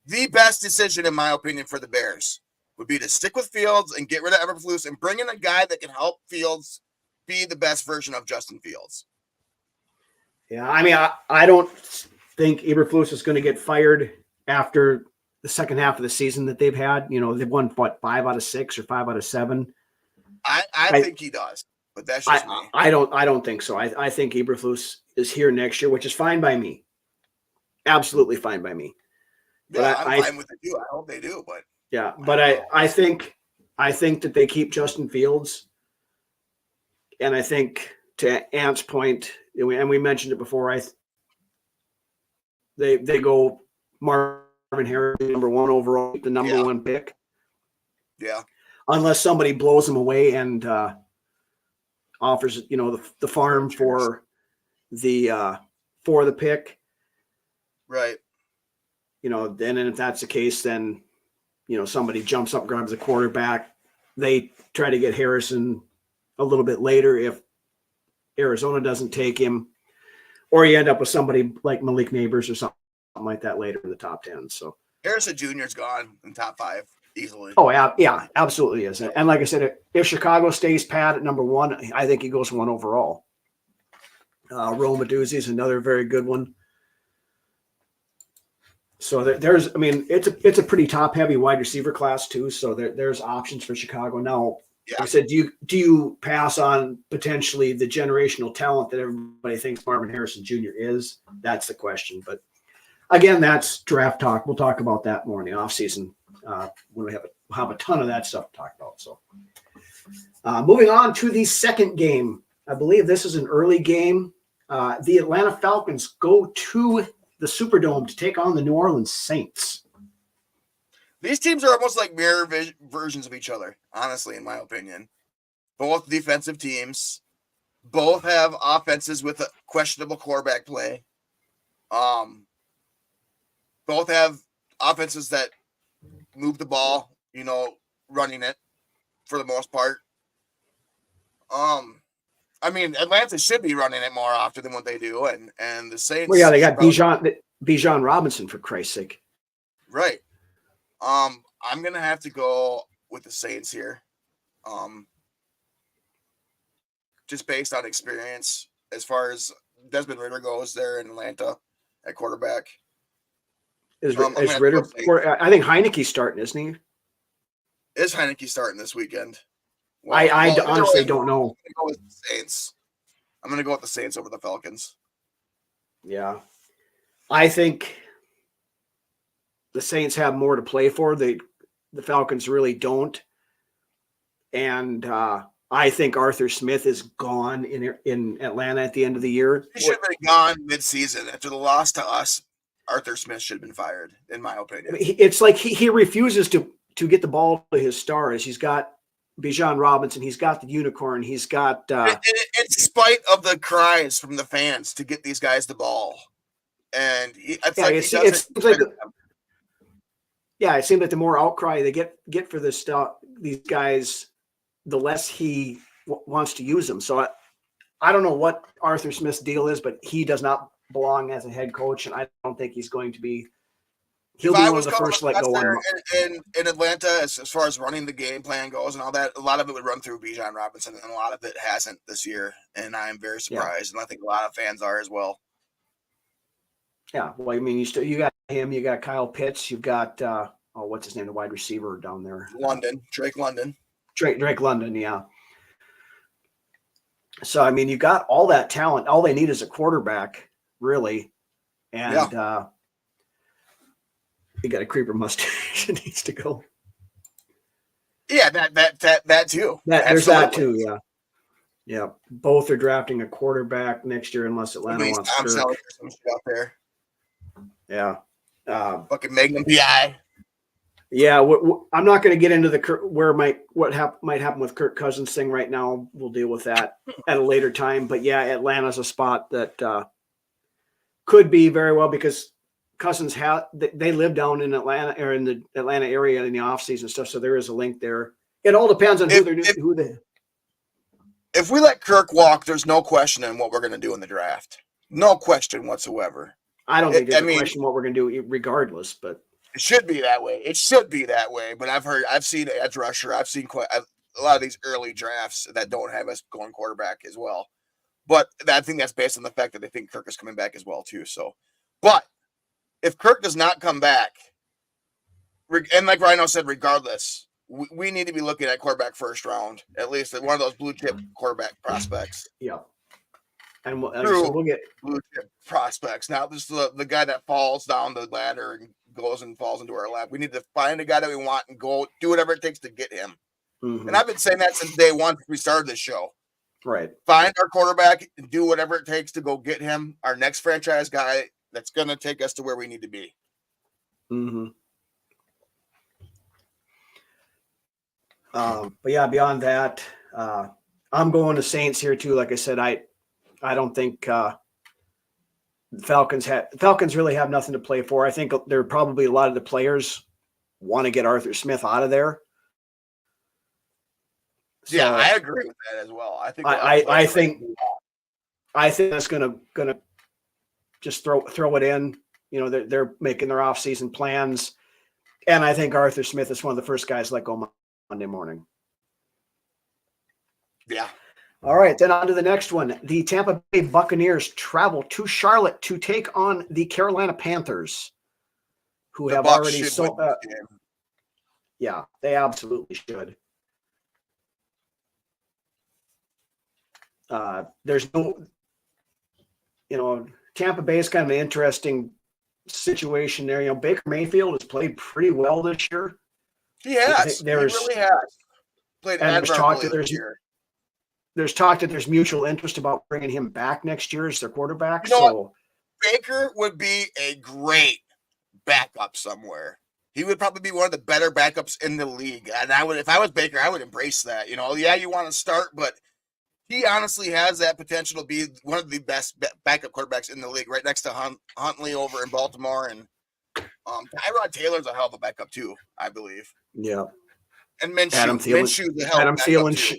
the best decision, in my opinion, for the Bears. Would be to stick with Fields and get rid of Eberflus and bring in a guy that can help Fields be the best version of Justin Fields. Yeah, I mean, I don't think Eberflus is going to get fired after the second half of the season that they've had. You know, they've won, what, 5 out of 6 or 5 out of 7? I think he does, but that's just me. I don't think so. I think Eberflus is here next year, which is fine by me. Absolutely fine by me. Yeah, I'm fine with it too. I hope they do, but yeah, but I think that they keep Justin Fields, and I think, to Ant's point, and we mentioned it before, they go Marvin Harrison, number 1 overall, the number 1 pick. Yeah. Unless somebody blows them away and offers, the farm for the pick. Right. Then if that's the case, then, somebody jumps up, grabs a quarterback. They try to get Harrison a little bit later if Arizona doesn't take him, or you end up with somebody like Malik Neighbors or something like that later in the top 10. So Harrison Jr.'s gone in top 5 easily. Oh, yeah, absolutely is. And like I said, if Chicago stays pat at number 1, I think he goes 1 overall. Rome Aduzzi is another very good one. So it's a pretty top heavy wide receiver class too. So there's options for Chicago. Now, like I said, do you pass on potentially the generational talent that everybody thinks Marvin Harrison Jr. is? That's the question. But again, that's draft talk. We'll talk about that more in the offseason when we have a ton of that stuff to talk about. So moving on to the second game. I believe this is an early game. The Atlanta Falcons go to the Superdome to take on the New Orleans Saints. These teams are almost like mirror versions of each other, honestly, in my opinion. Both defensive teams. Both have offenses with a questionable quarterback play. Both have offenses that move the ball, running it for the most part. Atlanta should be running it more often than what they do, and the Saints. Well, yeah, they got Bijan Robinson, for Christ's sake. Right. I'm gonna have to go with the Saints here. Just based on experience, as far as Desmond Ridder goes there in Atlanta at quarterback. Is Ridder? I think Heineke's starting, isn't he? Is Heineke starting this weekend? I honestly don't know. I'm going to go with the Saints. I'm going to go with the Saints over the Falcons. Yeah. I think the Saints have more to play for. The Falcons really don't. And I think Arthur Smith is gone in Atlanta at the end of the year. He should have been gone mid-season. After the loss to us, Arthur Smith should have been fired, in my opinion. It's like he refuses to get the ball to his stars. He's got Bijan Robinson. He's got the unicorn. He's got in spite of the cries from the fans to get these guys the ball. And it seems like the more outcry they get for this stuff, these guys, the less he wants to use them. So I don't know what Arthur Smith's deal is, but he does not belong as a head coach, and I don't think he's going to be. He'll be one of the first to let go in Atlanta, as far as running the game plan goes and all that. A lot of it would run through Bijan Robinson, and a lot of it hasn't this year. And I'm very surprised, and I think a lot of fans are as well. Yeah, well, I mean, you got him, you got Kyle Pitts, you've got what's his name, the wide receiver down there, Drake London, yeah. So I mean, you got all that talent. All they need is a quarterback, really, and you got a creeper mustache that needs to go. Yeah, that too. There's that too. Yeah. Both are drafting a quarterback next year unless Atlanta wants Kirk. Some shit out there. Yeah. Fucking Magnum PI. Yeah, I'm not going to get into what might happen with Kirk Cousins thing right now. We'll deal with that at a later time. But yeah, Atlanta's a spot that could be very well, because Cousins they live down in Atlanta, or in the Atlanta area in the offseason stuff. So there is a link there. It all depends on who they. If we let Kirk walk, there's no question on what we're going to do in the draft. No question whatsoever. I don't think there's a question what we're going to do regardless, but it should be that way. It should be that way. But I've seen edge rusher. I've seen quite a lot of these early drafts that don't have us going quarterback as well. But I think that's based on the fact that they think Kirk is coming back as well too. So, but if Kirk does not come back, and like Rhino said, regardless, we need to be looking at quarterback first round, at least one of those blue chip quarterback prospects. Yeah. And so we'll get blue chip prospects. Now, this is the guy that falls down the ladder and goes and falls into our lap. We need to find a guy that we want and go do whatever it takes to get him. Mm-hmm. And I've been saying that since day one we started this show. Right. Find our quarterback and do whatever it takes to go get him, our next franchise guy that's going to take us to where we need to be. Mm-hmm. But yeah, beyond that, I'm going to Saints here too. Like I said, I don't think Falcons really have nothing to play for. I think there are probably a lot of the players want to get Arthur Smith out of there. So, yeah, I agree with that as well. I think I think that's gonna just throw it in. You know, they're making their off-season plans, and I think Arthur Smith is one of the first guys let go Monday morning. Yeah. All right, then on to the next one. The Tampa Bay Buccaneers travel to Charlotte to take on the Carolina Panthers, who have already sold. Yeah, they absolutely should. There's no, Tampa Bay is kind of an interesting situation there. Baker Mayfield has played pretty well this year. He has. He really has. Played admirably this year. There's talk that there's mutual interest about bringing him back next year as their quarterback. Baker would be a great backup somewhere. He would probably be one of the better backups in the league. And if I was Baker, I would embrace that. Yeah, you want to start, but he honestly has that potential to be one of the best backup quarterbacks in the league, right next to Huntley over in Baltimore. And Tyrod Taylor's a hell of a backup too, I believe. Yeah. And Minshew's a hell of a backup too.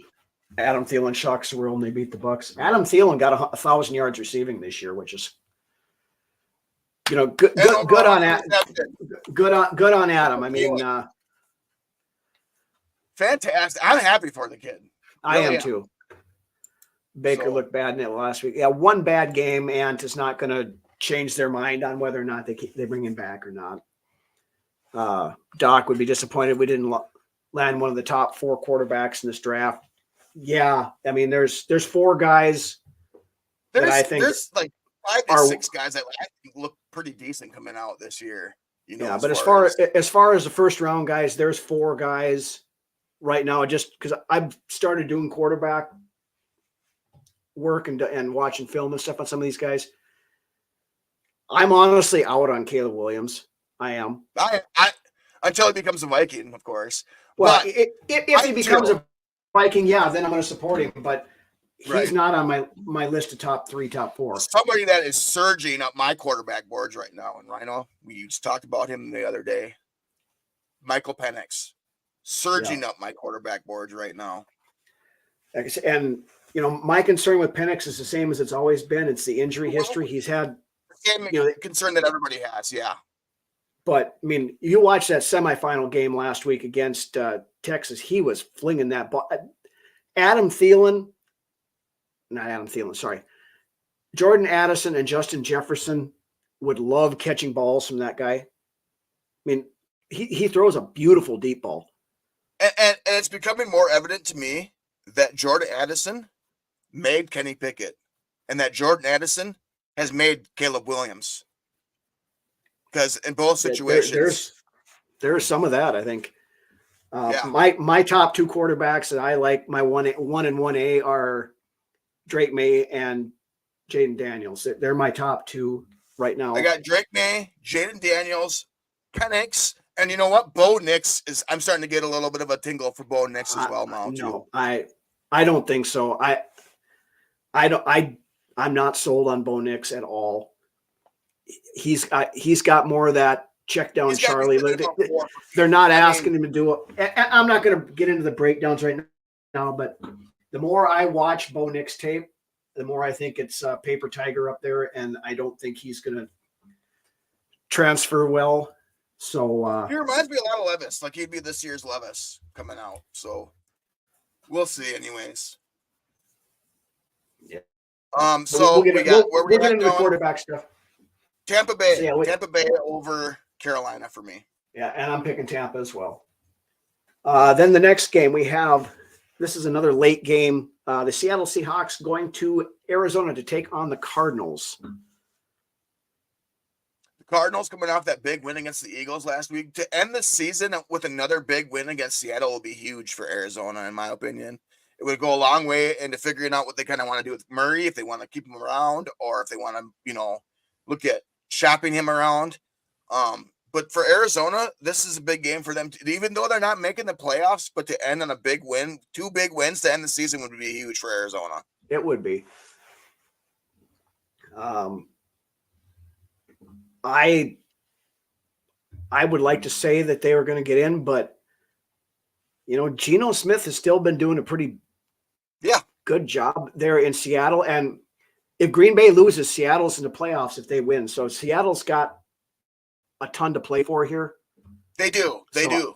Adam Thielen shocks the world and they beat the Bucs. Adam Thielen got 1,000 yards receiving this year, which is, good on Adam. Good on Adam. I mean, fantastic. I'm happy for the kid. I am too. Baker looked bad in it last week. Yeah, one bad game, and it's not going to change their mind on whether or not they bring him back or not. Doc would be disappointed we didn't land one of the top 4 quarterbacks in this draft. Yeah, I mean, there's 4 guys that I think there's like 5 to 6 guys that I think look pretty decent coming out this year. Yeah, but as far as the first round guys, there's 4 guys right now. Just because I've started doing quarterback work and watching film and stuff on some of these guys, I'm honestly out on Caleb Williams. I am. I until he becomes a Viking, of course. Well, if he becomes a Viking, yeah, then I'm going to support him. But he's not on my list of top 3, top 4. Somebody that is surging up my quarterback boards right now, and Rhino, we just talked about him the other day. Michael Penix, surging up my quarterback boards right now. And my concern with Penix is the same as it's always been. It's the injury history he's had. Same concern that everybody has, yeah. But, I mean, you watched that semifinal game last week against Texas. He was flinging that ball. Jordan Addison and Justin Jefferson would love catching balls from that guy. I mean, he throws a beautiful deep ball. And it's becoming more evident to me that Jordan Addison made Kenny Pickett and that Jordan Addison has made Caleb Williams. Because in both situations, there's some of that, I think. My top 2 quarterbacks that I like, my 1 and 1A are Drake May and Jaden Daniels. They're my top 2 right now. I got Drake May, Jaden Daniels, Penix, and you know what? Bo Nix is. I'm starting to get a little bit of a tingle for Bo Nix as well now. No, I don't think so. I'm not sold on Bo Nix at all. He's got more of that check down He's gotta be Charlie. sitting at 4. They're not I asking mean- him to do it. I'm not going to get into the breakdowns right now, but the more I watch Bo Nix tape, the more I think it's Paper Tiger up there, and I don't think he's going to transfer well. So He reminds me a lot of Levis. Like he'd be this year's Levis coming out. So we'll see, anyways. Yeah. So we got where we get at into the going? quarterback stuff. Tampa Bay. So, yeah, Tampa Bay over Carolina for me. Yeah, and I'm picking Tampa as well. Then the next game we have, this is another late game. The Seattle Seahawks going to Arizona to take on the Cardinals. The Cardinals coming off that big win against the Eagles last week. To end the season with another big win against Seattle will be huge for Arizona, in my opinion. It would go a long way into figuring out what they kind of want to do with Murray, if they want to keep him around or if they want to, look at shopping him around. But for Arizona, this is a big game for them, even though they're not making the playoffs, but to end on a big win, 2 big wins to end the season would be huge for Arizona. It would be. I would like to say that they were going to get in, but Geno Smith has still been doing a pretty good job there in Seattle. And if Green Bay loses, Seattle's in the playoffs if they win. So Seattle's got a ton to play for here. They do. They do.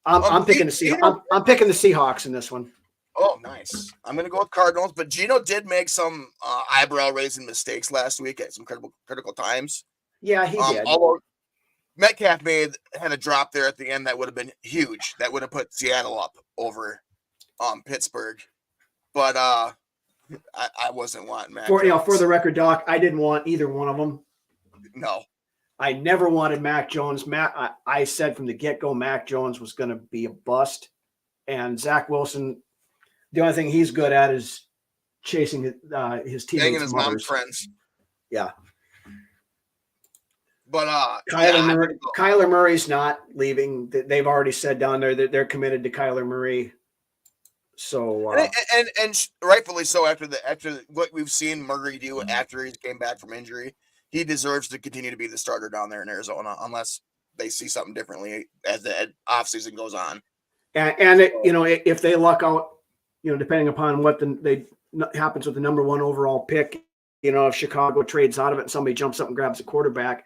I'm picking the Seahawks. I'm picking the Seahawks in this one. Oh, nice. I'm going to go with Cardinals, but Geno did make some eyebrow-raising mistakes last week at some critical times. Yeah, he did. Although Metcalf had a drop there at the end that would have been huge. That would have put Seattle up over Pittsburgh. But I wasn't wanting Metcalf. For the record, Doc, I didn't want either one of them. No. I never wanted Mac Jones. I said from the get-go Mac Jones was going to be a bust. And Zach Wilson, the only thing he's good at is chasing his teammates. Hanging his mom's friends. Yeah. But Kyler Murray's not leaving. They've already said down there that they're committed to Kyler Murray. So and rightfully so after what we've seen Murray do after he came back from injury, he deserves to continue to be the starter down there in Arizona unless they see something differently as the offseason goes on. And if they luck out, depending upon what happens with the number 1 overall pick, if Chicago trades out of it and somebody jumps up and grabs a quarterback,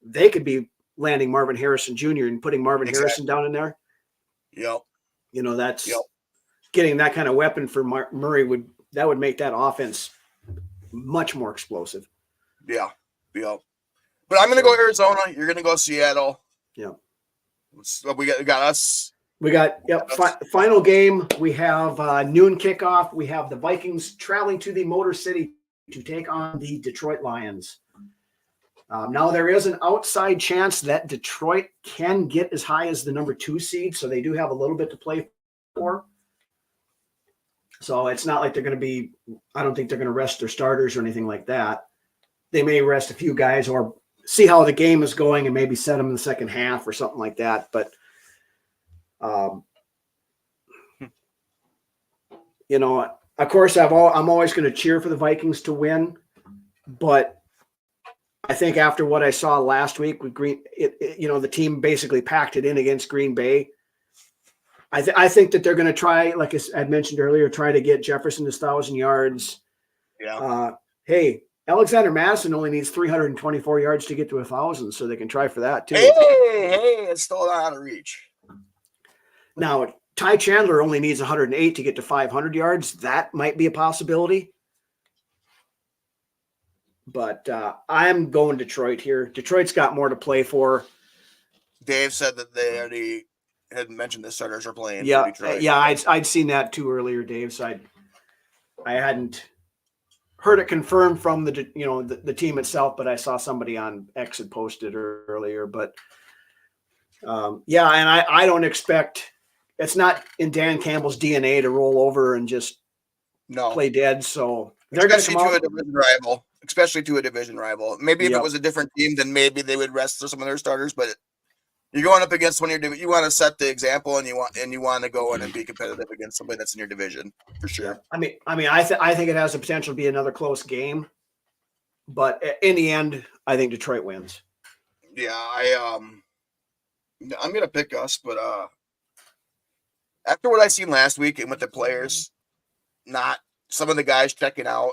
they could be landing Marvin Harrison Jr. and putting Marvin Harrison down in there. Yep. That's getting that kind of weapon for Murray would make that offense much more explosive. Yeah. Yep. But I'm going to go Arizona. You're going to go Seattle. Yeah. So we got us. We got final game. We have noon kickoff. We have the Vikings traveling to the Motor City to take on the Detroit Lions. Now there is an outside chance that Detroit can get as high as the number 2 seed, so they do have a little bit to play for. So it's not like they're going to be. I don't think they're going to rest their starters or anything like that. They may rest a few guys or see how the game is going and maybe set them in the second half or something like that. But, of course, I'm always going to cheer for the Vikings to win. But I think after what I saw last week with the team basically packed it in against Green Bay. I think that they're going to try, like I mentioned earlier, try to get Jefferson to 1,000 yards. Yeah. Hey, Alexander Madison only needs 324 yards to get to 1,000, so they can try for that too. Hey, it's still not out of reach. Now, Ty Chandler only needs 108 to get to 500 yards. That might be a possibility. But I'm going Detroit here. Detroit's got more to play for. Dave said that they already had mentioned the starters are playing. Yeah, for Detroit. yeah, I'd seen that too earlier, Dave. So I hadn't heard it confirmed from the team itself, but I saw somebody on X had posted earlier. But and I don't expect. It's not in Dan Campbell's DNA to roll over and just play dead. So they're going to come out. Especially to a division rival. Maybe if it was a different team, then maybe they would rest some of their starters. But you're going up against one of your. You want to set the example, and you want to go in and be competitive against somebody that's in your division for sure. Yeah. I think it has the potential to be another close game, but in the end, I think Detroit wins. Yeah, I'm gonna pick us, but after what I seen last week and with the players, not some of the guys checking out,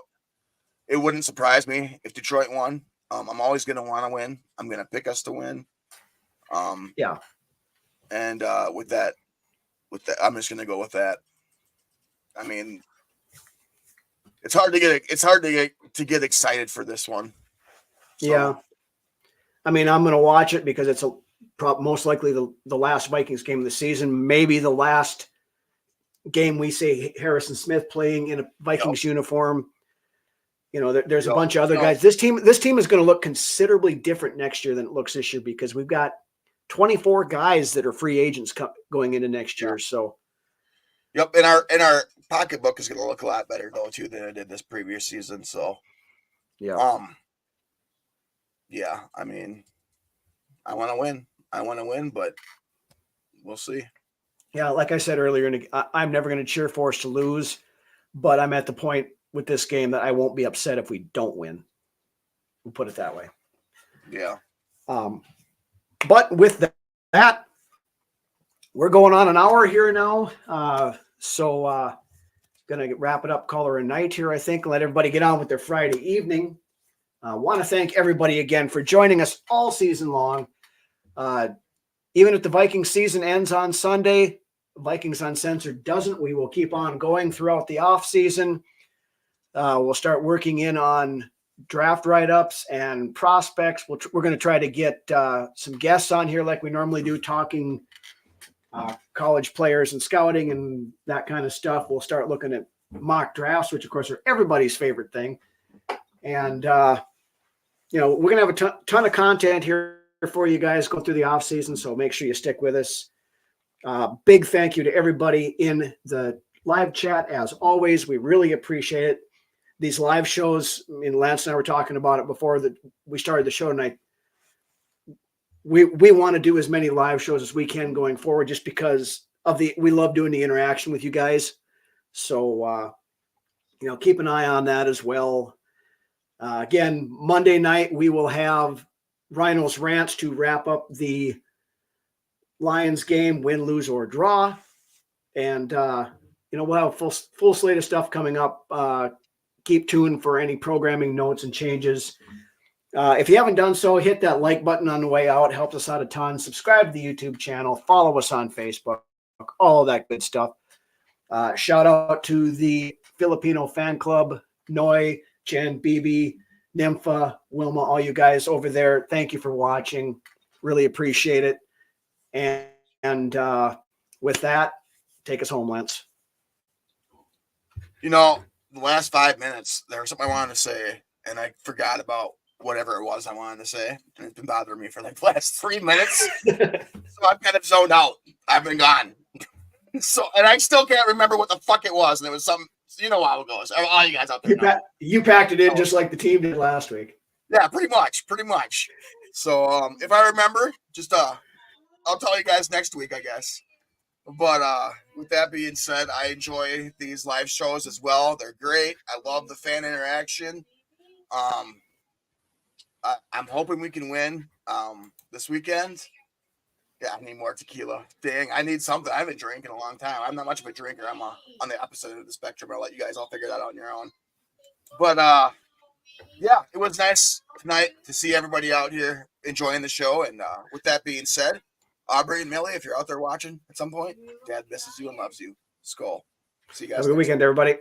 it wouldn't surprise me if Detroit won. I'm always gonna want to win. I'm gonna pick us to win. Yeah. And with that, I'm just gonna go with that. I mean, it's hard to get excited for this one. So, yeah. I mean, I'm gonna watch it because it's most likely the last Vikings game of the season, maybe the last game we see Harrison Smith playing in a Vikings uniform. You know, there's a bunch of other guys. This team is going to look considerably different next year than it looks this year because we've got 24 guys that are free agents going into next year. So, yep, and our pocketbook is going to look a lot better though too than it did this previous season. So, yeah, I mean, I want to win, but we'll see. Yeah, like I said earlier, I'm never going to cheer for us to lose, but I'm at the point with this game that I won't be upset if we don't win. We'll put it that way. Yeah. But with that, we're going on an hour here now. So going to wrap it up, call her a night here, I think, and let everybody get on with their Friday evening. I want to thank everybody again for joining us all season long. Even if the Vikings season ends on Sunday, Vikings Uncensored doesn't. We will keep on going throughout the off season. We'll start working in on draft write-ups and prospects. We're going to try to get some guests on here like we normally do, talking college players and scouting and that kind of stuff. We'll start looking at mock drafts, which of course are everybody's favorite thing. And, we're going to have a ton of content here for you guys going through the off season. So make sure you stick with us. Big thank you to everybody in the live chat. As always, we really appreciate it. These live shows, Lance and I were talking about it before that we started the show tonight. We want to do as many live shows as we can going forward, just because we love doing the interaction with you guys. So, keep an eye on that as well. Again, Monday night, we will have Rhino's Rants to wrap up the Lions game, win, lose, or draw. And, we'll have a full slate of stuff coming up. Keep tuned for any programming notes and changes. If you haven't done so, hit that like button on the way out. It helps us out a ton. Subscribe to the YouTube channel. Follow us on Facebook. All of that good stuff. Shout out to the Filipino fan club, Noy, Jen, Bibi, Nympha, Wilma, all you guys over there. Thank you for watching. Really appreciate it. And with that, take us home, Lance. The last 5 minutes, there was something I wanted to say, and I forgot about whatever it was I wanted to say, and it's been bothering me for like the last 3 minutes. So I'm kind of zoned out. I've been gone. And I still can't remember what the fuck it was, and it was some, how it goes. All you guys out there you packed it in just like the team did last week. Yeah, pretty much. So if I remember, just I'll tell you guys next week, I guess. But with that being said, I enjoy these live shows as well. They're great. I love the fan interaction. I'm hoping we can win this weekend. Yeah, I need more tequila. Dang, I need something. I haven't drank in a long time. I'm not much of a drinker. I'm on the opposite end of the spectrum. I'll let you guys all figure that out on your own. But yeah, it was nice tonight to see everybody out here enjoying the show. And with that being said, Aubrey and Millie, if you're out there watching at some point, Dad misses you and loves you. Skull. See you guys. Have a good weekend, everybody.